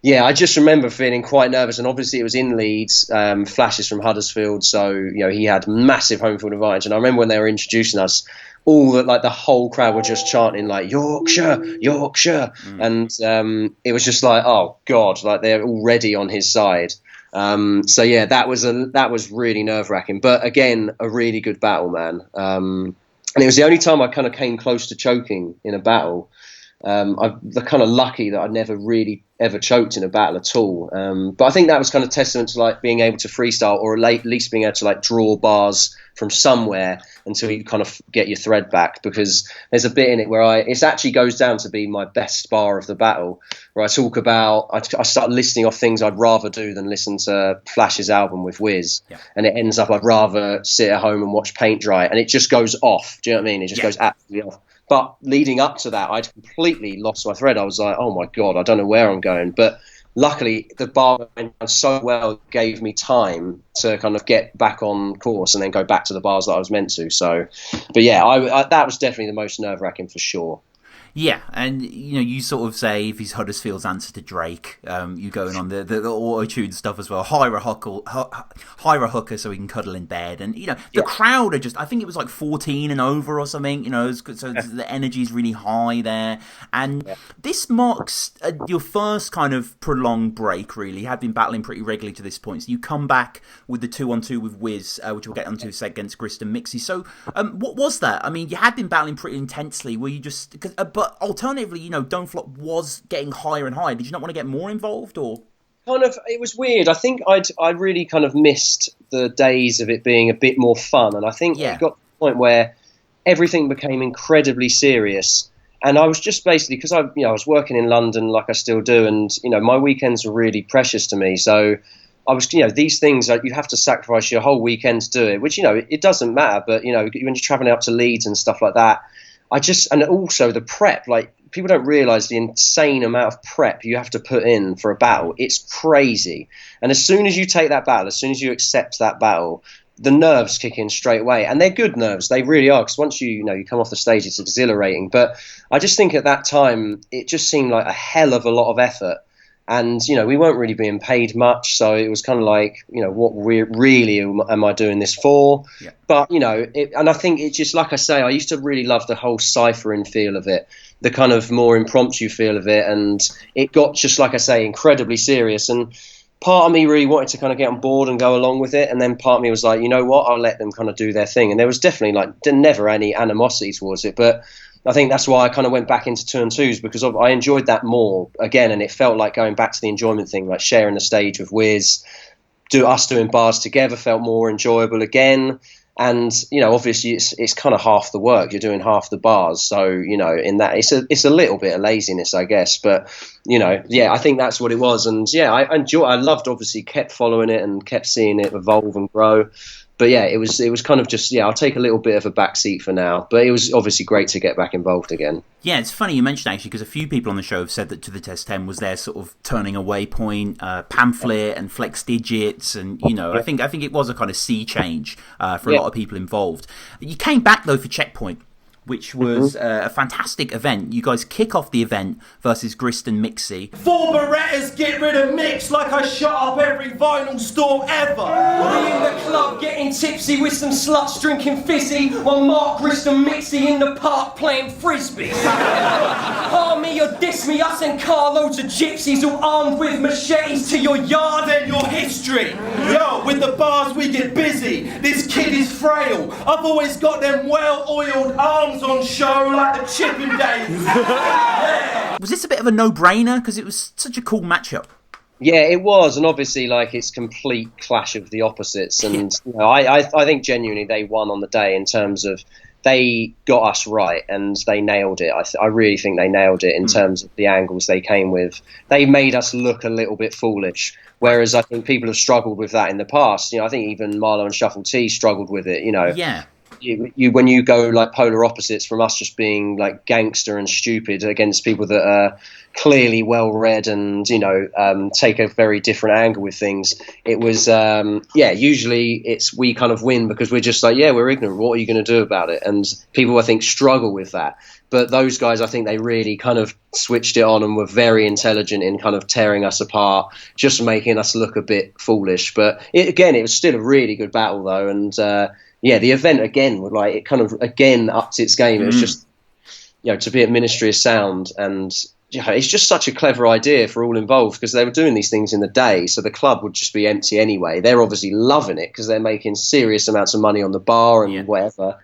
yeah, I just remember feeling quite nervous, and obviously it was in Leeds, Flashes from Huddersfield, so he had massive home field advantage. And I remember when they were introducing us, the whole crowd were just chanting like Yorkshire, Yorkshire, and it was just like, oh god, like they're already on his side. So yeah, that was really nerve wracking, but again, a really good battle, man. And it was the only time I kind of came close to choking in a battle. I'm kind of lucky that I never really ever choked in a battle at all. But I think that was kind of testament to like being able to freestyle, or at least being able to like draw bars from somewhere until you kind of get your thread back. Because there's a bit in it where it actually goes down to be my best bar of the battle, where I talk about, I start listing off things I'd rather do than listen to Flash's album with Wiz. Yeah. And it ends up I'd rather sit at home and watch paint dry, and it just goes off. Do you know what I mean? It just goes absolutely off. But leading up to that, I'd completely lost my thread. I was like, oh my God, I don't know where I'm going. But luckily, the bar went down so well, it gave me time to kind of get back on course and then go back to the bars that I was meant to. So, but yeah, I that was definitely the most nerve-wracking for sure.
Yeah, and you sort of say if he's Huddersfield's answer to Drake, you going on the auto-tune stuff as well. Hire a hooker so he can cuddle in bed, and the crowd are just, I think it was like 14 and over or something. So the energy is really high there, and this marks your first kind of prolonged break. Really, you had been battling pretty regularly to this point. So you come back with the 2-on-2 with Wiz, which we'll get onto against Grist and Mixy. So what was that? I mean, you had been battling pretty intensely. Were you just but alternatively, Don't Flop was getting higher and higher. Did you not want to get more involved, or?
Kind of, it was weird. I think I really kind of missed the days of it being a bit more fun, and I think it got to the point where everything became incredibly serious. And I was just basically, because I was working in London like I still do, and my weekends were really precious to me. So I was, these things, you have to sacrifice your whole weekend to do it, which it doesn't matter. But when you're traveling up to Leeds and stuff like that. And also the prep, like people don't realize the insane amount of prep you have to put in for a battle. It's crazy. And as soon as you take that battle, as soon as you accept that battle, the nerves kick in straight away. And they're good nerves. They really are. Because once you come off the stage, it's exhilarating. But I just think at that time, it just seemed like a hell of a lot of effort. And, we weren't really being paid much. So it was kind of like, what really am I doing this for? Yeah. But, and I think it's just, like I say, I used to really love the whole ciphering feel of it, the kind of more impromptu feel of it. And it got, just like I say, incredibly serious. And part of me really wanted to kind of get on board and go along with it. And then part of me was like, you know what, I'll let them kind of do their thing. And there was definitely never any animosity towards it. But I think that's why I kind of went back into 2-on-2s, because I enjoyed that more again, and it felt like going back to the enjoyment thing, like sharing the stage with Wiz, us doing bars together felt more enjoyable again. And obviously it's kind of half the work, you're doing half the bars, so in that it's a little bit of laziness, I guess, but I think that's what it was. And I loved, obviously kept following it and kept seeing it evolve and grow. But yeah, it was kind of just, I'll take a little bit of a backseat for now. But it was obviously great to get back involved again.
Yeah, it's funny you mentioned actually, because a few people on the show have said that To the Test 10 was their sort of turning away point, pamphlet and flex digits, and I think it was a kind of sea change for a lot of people involved. You came back though for Checkpoint, which was a fantastic event. You guys kick off the event versus Grist and Mixy.
4 Berettas get rid of Mix like I shut up every vinyl store ever.
We in the club getting tipsy with some sluts drinking fizzy, while Mark, Grist and Mixy in the park playing frisbee. Harm me or diss me, us and carloads of gypsies all armed with machetes to your yard
and your history. Yo, with the bars we get busy. This kid is frail. I've always got them well-oiled arms on show like the chipping days. Yeah.
Was this a bit of a no-brainer? Because it was such a cool matchup.
Yeah, it was, and obviously, like, it's complete clash of the opposites. And you know, I think genuinely they won on the day in terms of they got us right and they nailed it. I really think they nailed it in terms of the angles they came with. They made us look a little bit foolish, whereas I think people have struggled with that in the past. You know, I think even Marlo and Shuffle T struggled with it. You know,
yeah.
You when you go like polar opposites from us just being like gangster and stupid against people that are clearly well read and take a very different angle with things, it was usually we kind of win because we're just like, we're ignorant, what are you going to do about it? And people I think struggle with that, but those guys I think they really kind of switched it on and were very intelligent in kind of tearing us apart, just making us look a bit foolish. But it was still a really good battle though, and the event again would like it kind of again upped its game. It was just to be at Ministry of Sound, and it's just such a clever idea for all involved because they were doing these things in the day, so the club would just be empty anyway. They're obviously loving it because they're making serious amounts of money on the bar and whatever.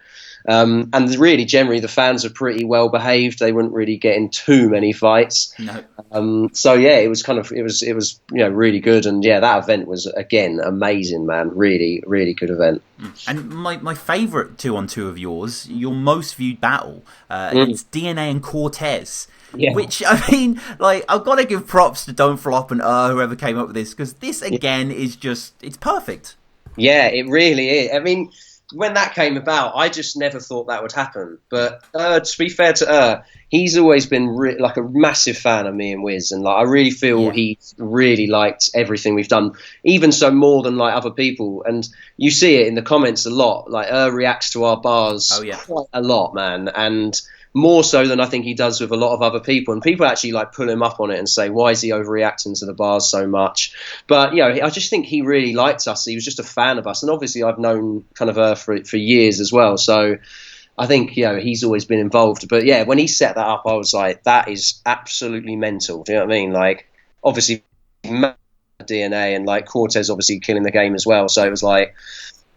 And really, generally, the fans are pretty well behaved. They wouldn't really get in too many fights.
No.
It was really good. And that event was again amazing, man. Really, really good event.
And my favourite 2-on-2 of yours, your most viewed battle, it's DNA and Cortez. Yeah. Which, I mean, like, I've got to give props to Don't Flop and whoever came up with this, because this again is just, it's perfect. Yeah,
it really is. I mean, when that came about, I just never thought that would happen. But to be fair to he's always been like a massive fan of me and Wiz, and like I really feel he really liked everything we've done, even so more than like other people. And you see it in the comments a lot. Like reacts to our bars quite a lot, man, and more so than I think he does with a lot of other people. And people actually like pull him up on it and say, why is he overreacting to the bars so much? But, I just think he really liked us. He was just a fan of us. And obviously I've known kind of for years as well. So I think, he's always been involved. But when he set that up, I was like, that is absolutely mental. Do you know what I mean? Like, obviously DNA and like Cortez obviously killing the game as well. So it was like,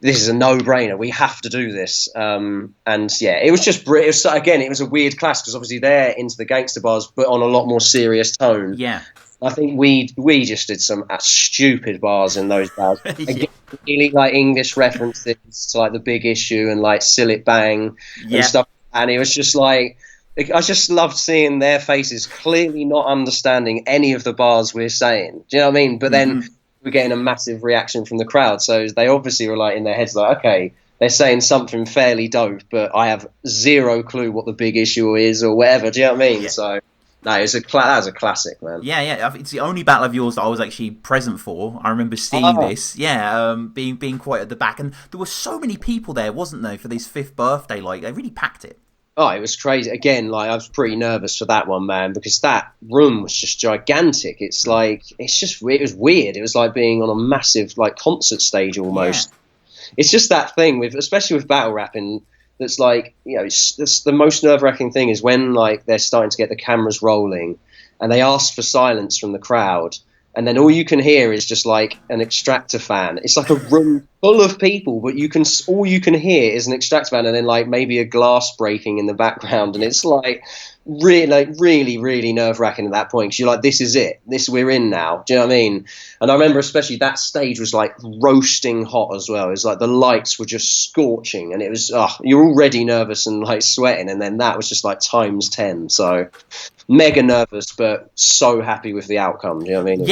this is a no-brainer. We have to do this. It was just it was a weird clash because obviously they're into the gangster bars, but on a lot more serious tone.
Yeah,
I think we just did some stupid bars in those bars. Again, really like English references to like The Big Issue and like Sill It Bang and stuff. And it was just like, I just loved seeing their faces clearly not understanding any of the bars we're saying. Do you know what I mean? But then we're getting a massive reaction from the crowd, so they obviously were like in their heads like, okay, they're saying something fairly dope, but I have zero clue what the big issue is or whatever. Do you know what I mean? So no, that was a classic, man.
Yeah, it's the only battle of yours that I was actually present for. I remember seeing this, being quite at the back, and there were so many people there, wasn't there, for this 5th birthday? Like, they really packed it.
Oh, it was crazy. Again, like I was pretty nervous for that one, man, because that room was just gigantic. It was weird. It was like being on a massive like concert stage almost. Yeah. It's just that thing especially with battle rapping, that's like, it's the most nerve-wracking thing is when like they're starting to get the cameras rolling and they ask for silence from the crowd. And then all you can hear is just like an Extractor fan. It's like a room full of people, but all you can hear is an Extractor fan, and then like maybe a glass breaking in the background, and it's like really, really nerve-wracking at that point because you're like, this is it. We're in now. Do you know what I mean? And I remember especially that stage was like roasting hot as well. It was like the lights were just scorching, and it was you're already nervous and like sweating, and then that was just like times 10. So mega nervous, but so happy with the outcome. Do you know what I mean?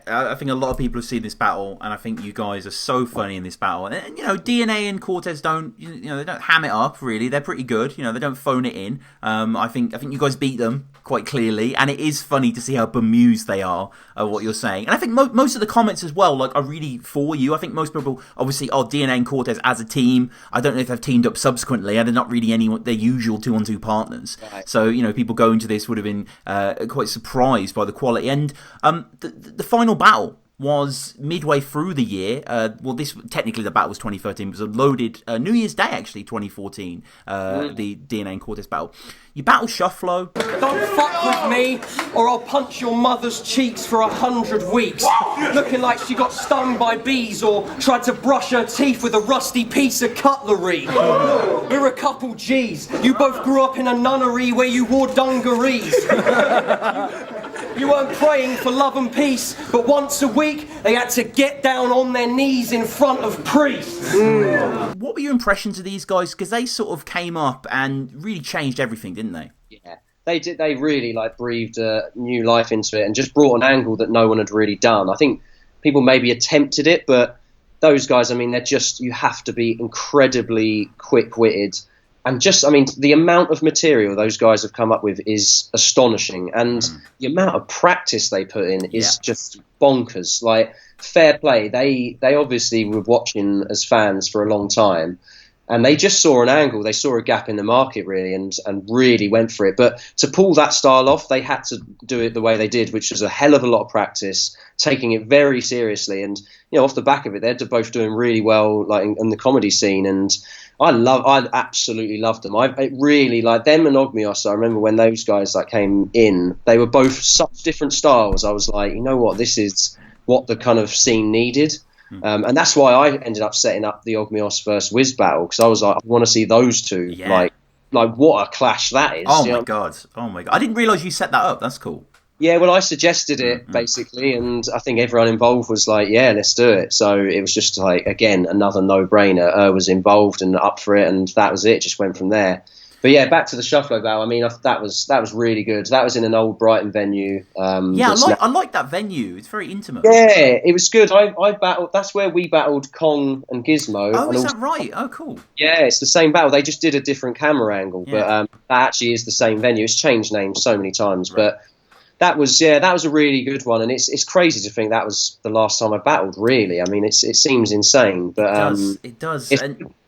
I think a lot of people have seen this battle, and I think you guys are so funny in this battle. And, you know, DNA and Cortez don't, you know, they don't ham it up, really. They're pretty good. You know, they don't phone it in. I think you guys beat them quite clearly. And it is funny to see how bemused they are at what you're saying. And I think most of the comments as well, like, are really for you. I think most people, obviously, DNA and Cortez as a team. I don't know if they've teamed up subsequently. And they're not really their usual 2-on-2 partners. Right. So, you know, people going to this would have been quite surprised by the quality. And the final battle was midway through the year. Technically the battle was 2013. It was a loaded New Year's Day, actually, 2014, the DNA and Cortez battle. You battle Shufflo.
Don't fuck with me, or I'll punch your mother's cheeks for 100 weeks. Looking like she got stung by bees or tried to brush her teeth with a rusty piece of cutlery. We're a couple G's. You both grew up in a nunnery where you wore dungarees. You weren't praying for love and peace, but once a week they had to get down on their knees in front of priests.
What were your impressions of these guys? Because they sort of came up and really changed everything, didn't they?
Yeah, they did. They really breathed new life into it and just brought an angle that no one had really done. I think people maybe attempted it, but those guys, I mean, you have to be incredibly quick-witted. And the amount of material those guys have come up with is astonishing. And the amount of practice they put in is just bonkers. Like, fair play. They obviously were watching as fans for a long time. And they just saw an angle. They saw a gap in the market, really, and really went for it. But to pull that style off, they had to do it the way they did, which was a hell of a lot of practice, taking it very seriously. And, you know, off the back of it, they're both doing really well, like in the comedy scene. And I absolutely loved them. I really like them and Ogmios. I remember when those guys came in, they were both such different styles. I was like, you know what, this is what the kind of scene needed. And that's why I ended up setting up the Ogmios versus Wiz battle, because I was like, I want to see those two.
Yeah.
Like what a clash that is.
Oh my god! I didn't realise you set that up. That's cool.
Yeah, well, I suggested it basically, and I think everyone involved was like, "Yeah, let's do it." So it was just again, another no-brainer. Was involved and up for it, and that was it. Just went from there. But yeah, back to the Shufflo battle. I mean, that was really good. That was in an old Brighton venue.
I like that venue. It's very intimate.
Yeah, it was good. I battled. That's where we battled Kong and Gizmo.
Oh, is that right? Oh, cool.
Yeah, it's the same battle. They just did a different camera angle, but that actually is the same venue. It's changed names so many times, but that was a really good one. And it's crazy to think that was the last time I battled. Really, I mean, it seems insane, but
it does.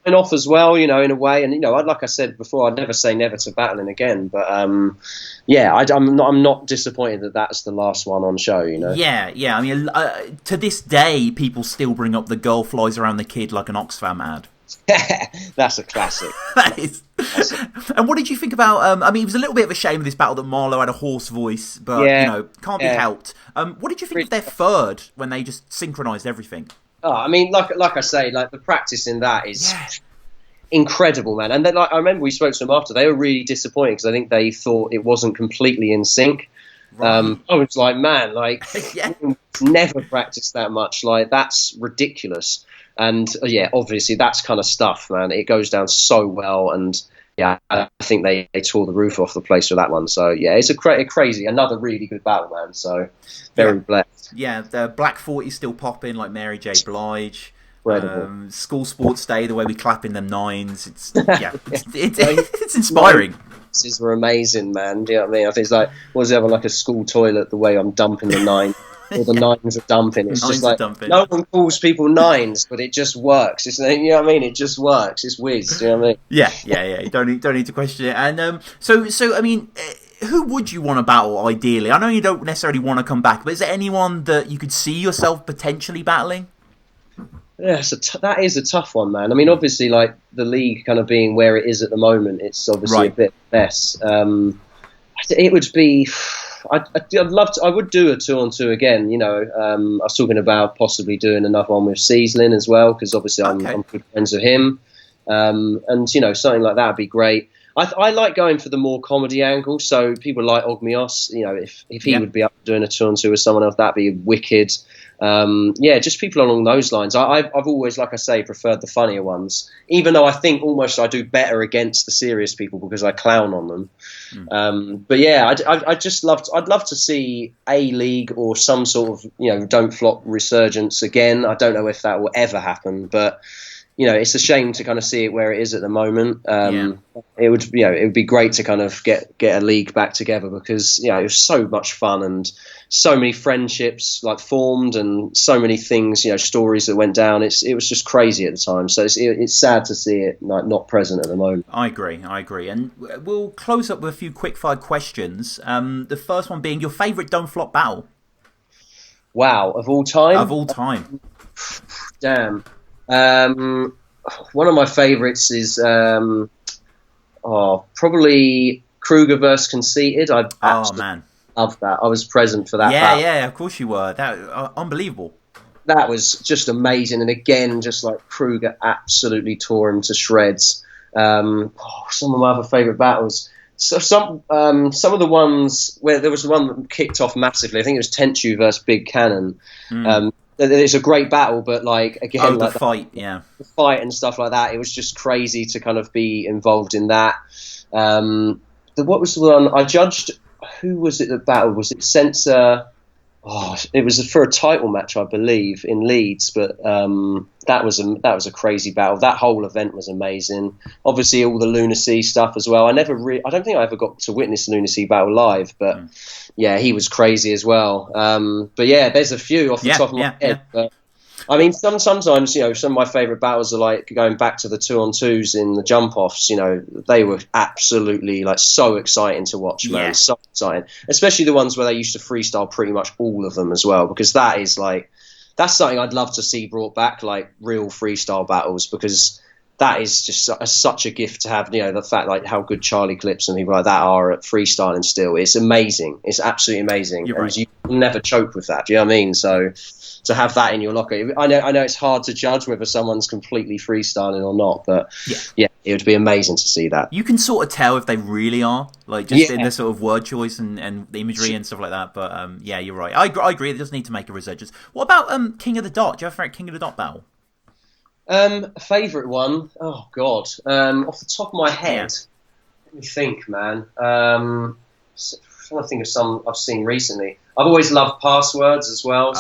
And off as well, you know, in a way. And, you know, like I said before, I'd never say never to battling again. But, I'm not disappointed that that's the last one on show, you know.
Yeah. I mean, to this day, people still bring up the girl flies around the kid like an Oxfam ad.
That's a classic.
That is. And what did you think about, I mean, it was a little bit of a shame in this battle that Marlo had a hoarse voice, but, you know, can't be helped. What did you think of their third when they just synchronised everything?
Oh, I mean, like I say, the practice in that is incredible, man. And then, I remember we spoke to them after. They were really disappointed because I think they thought it wasn't completely in sync. Right. I was like, man, never practiced that much. That's ridiculous. And obviously that's kind of stuff, man. It goes down so well, and I think they tore the roof off the place with that one. So it's a crazy, another really good battle, man. So very blessed. Yeah,
the Black 40's still popping, like Mary J. Blige. School sports day, the way we clap in them nines. It's inspiring.
These were amazing, man. Do you know what I mean? I think it's like, was ever like a school toilet, the way I'm dumping the nine. Or the nines are dumping. It's just like, no one calls people nines, but it just works. You know what I mean? It just works. It's whiz. Do you know what I mean?
Yeah. You don't need to question it. And so I mean, who would you want to battle ideally? I know you don't necessarily want to come back, but is there anyone that you could see yourself potentially battling?
Yeah, that is a tough one, man. I mean, obviously, like the league kind of being where it is at the moment, it's obviously a bit less. It would be. I'd love to. I would do a 2-on-2 again. You know, I was talking about possibly doing another one with Scizzahz as well, because obviously I'm good friends with him. And you know, something like that would be great. I like going for the more comedy angle. So people like Ogmios, you know, if he would be up doing a 2-on-2 with someone else, that'd be wicked. Just people along those lines. I've always, like I say, preferred the funnier ones, even though I think almost I do better against the serious people because I clown on them. I'd love to see a league or some sort of don't flop resurgence again. I don't know if that will ever happen, but it's a shame to kind of see it where it is at the moment. It would be great to kind of get a league back together because it was so much fun and so many friendships like formed and so many things, stories that went down. It was just crazy at the time. So it's sad to see it like not present at the moment.
I agree. And we'll close up with a few quick-fire questions. The first one being your favourite Don't Flop battle.
Wow, of all time?
Of all time.
Damn. One of my favourites is probably Cruger versus Conceited. I
man,
love that. I was present for that.
Yeah, of course you were. That unbelievable.
That was just amazing, and again, just like Cruger absolutely tore him to shreds. Some of my other favourite battles. So some of the ones where there was one that kicked off massively. I think it was Tenchu versus Big Cannon. It's a great battle, but like again,
the fight
and stuff like that. It was just crazy to kind of be involved in that. What was the one I judged? Who was it that battled? Was it Sensa? It was for a title match, I believe, in Leeds. But that was a crazy battle. That whole event was amazing. Obviously, all the Lunacy stuff as well. I don't think I ever got to witness Lunacy battle live, but yeah, he was crazy as well. But yeah, there's a few off the top of my head. But, I mean, sometimes some of my favourite battles are like going back to the 2-on-2s in the jump offs. They were absolutely like so exciting to watch, man. Yeah. So exciting, especially the ones where they used to freestyle pretty much all of them as well, because that's something I'd love to see brought back, like real freestyle battles, because that is just such a gift to have. The fact like how good Charlie Clips and people like that are at freestyling still. It's amazing. It's absolutely amazing.
You're right.
You never choke with that. Do you know what I mean? So to have that in your locker, I know it's hard to judge whether someone's completely freestyling or not, but yeah, it would be amazing to see that.
You can sort of tell if they really are, like just in the sort of word choice and the imagery and stuff like that. But yeah, you're right. I agree. It does need to make a resurgence. What about King of the Dot? Do you have a favorite King of the Dot battle?
A favourite one? Oh God, off the top of my head, let me think, man. I'm trying to think of some I've seen recently. I've always loved Passwords as well,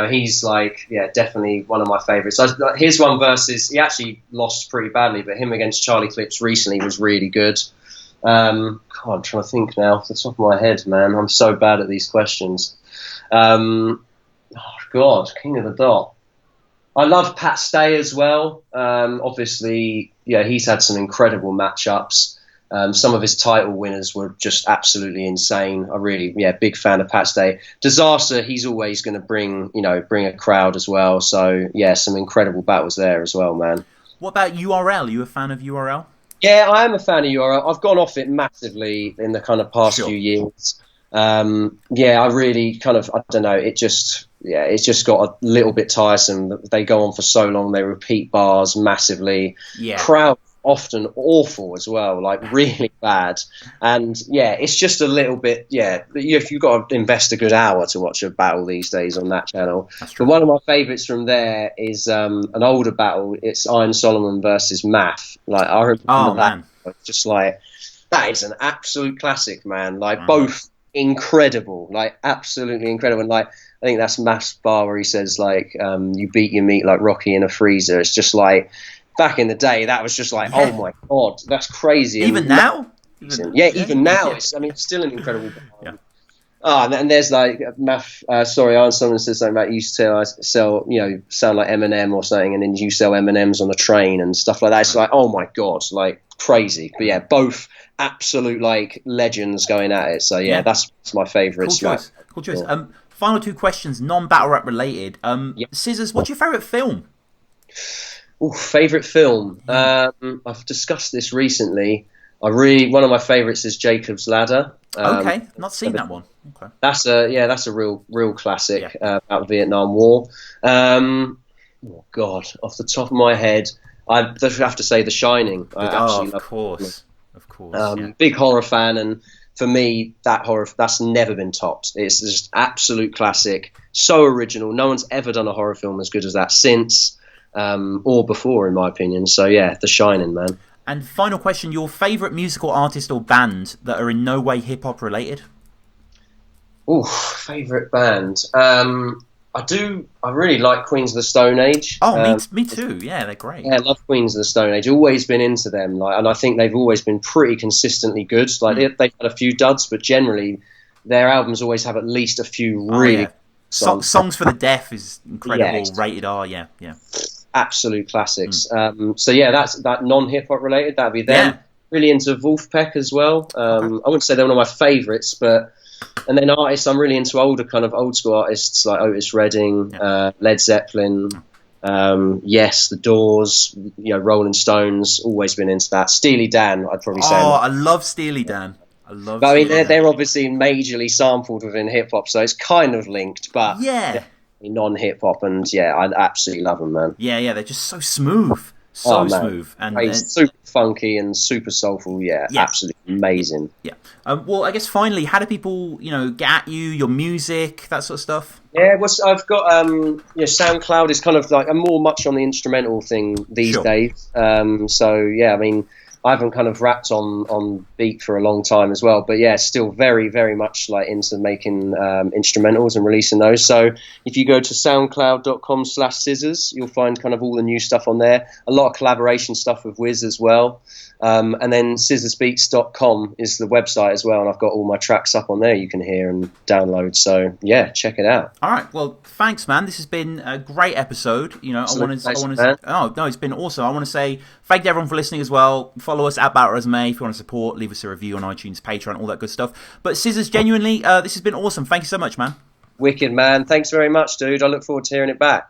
he's like, definitely one of my favourites. His one versus, he actually lost pretty badly, but him against Charlie Clips recently was really good. God, I'm trying to think now off the top of my head, man. I'm so bad at these questions. God, King of the Dot. I love Pat Stay as well. Obviously, he's had some incredible matchups. Some of his title winners were just absolutely insane. I really, big fan of Pat Stay. Disaster, he's always going to bring a crowd as well. So, some incredible battles there as well, man.
What about URL? Are you a fan of URL?
Yeah, I am a fan of URL. I've gone off it massively in the kind of past few years. I really kind of, I don't know, it's just got a little bit tiresome. They go on for so long. They repeat bars massively. Yeah. Crowd often awful as well, like really bad. And it's just a little bit, if you've got to invest a good hour to watch a battle these days on that channel. But one of my favourites from there is an older battle. It's Iron Solomon versus Math. Like, I remember that. Man. Just like, that is an absolute classic, man. Like, both incredible, like absolutely incredible. And like, I think that's Math's bar where he says like, you beat your meat like Rocky in a freezer. It's just like, back in the day, that was just like, oh my God, that's crazy.
Even now?
Even now. It's still an incredible bar. And there's like Math, Iron Solomon says something about you sell, sound like Eminem or something, and then you sell M&Ms on a train and stuff like that. It's like, oh my God, like crazy. But both absolute like legends going at it. So that's my favourite.
Cool choice. Final two questions, non-battle rap related. Scizzahz, what's your favourite film?
Favourite film? I've discussed this recently. One of my favourites is Jacob's Ladder.
Okay, not seen that one. Okay,
that's a real classic about the Vietnam War. Oh God, off the top of my head, I have to say The Shining.
Of course.
Big horror fan, and for me, that's never been topped. It's just absolute classic, so original. No one's ever done a horror film as good as that since or before, in my opinion. So yeah, The Shining, man.
And final question, your favourite musical artist or band that are in no way hip-hop related?
Oh, favourite band. I really like Queens of the Stone Age.
Oh, me too. Yeah, they're great.
Yeah, I love Queens of the Stone Age. Always been into them, and I think they've always been pretty consistently good. They've had a few duds, but generally their albums always have at least a few really
Songs for the Deaf is incredible.
Yeah,
Rated R, yeah.
Absolute classics. So yeah, that's that non-hip hop related. That'd be them. Yeah. Really into Wolfpack as well. I wouldn't say they're one of my favourites, but. And then artists, I'm really into old school artists like Otis Redding, Led Zeppelin, Yes, The Doors, Rolling Stones. Always been into that. Steely Dan, I'd probably say.
Oh, I love Steely Dan.
They're obviously majorly sampled within hip hop, so it's kind of linked, but non-hip hop, and I absolutely love them, man.
Yeah, they're just so smooth. Smooth and
super funky and super soulful. Yeah, absolutely amazing.
Yeah. Well, I guess finally, how do people, get at you, your music, that sort of stuff?
Yeah, I've got SoundCloud is kind of like I'm more much on the instrumental thing these days. So yeah, I mean, I haven't kind of rapped on beat for a long time as well, but yeah, still very, very much like into making instrumentals and releasing those. So if you go to soundcloud.com/Scizzahz, you'll find kind of all the new stuff on there. A lot of collaboration stuff with Wiz as well. And then scizzahzbeats.com is the website as well, and I've got all my tracks up on there you can hear and download. So yeah, check it out.
All right, well, thanks, man. This has been a great episode. It's been awesome. I want to say thank you everyone for listening as well. Follow us at battlerapresume if you want to support. Leave us a review on iTunes, Patreon, all that good stuff. But Scizzahz, genuinely, this has been awesome. Thank you so much, man.
Wicked, man. Thanks very much, dude. I look forward to hearing it back.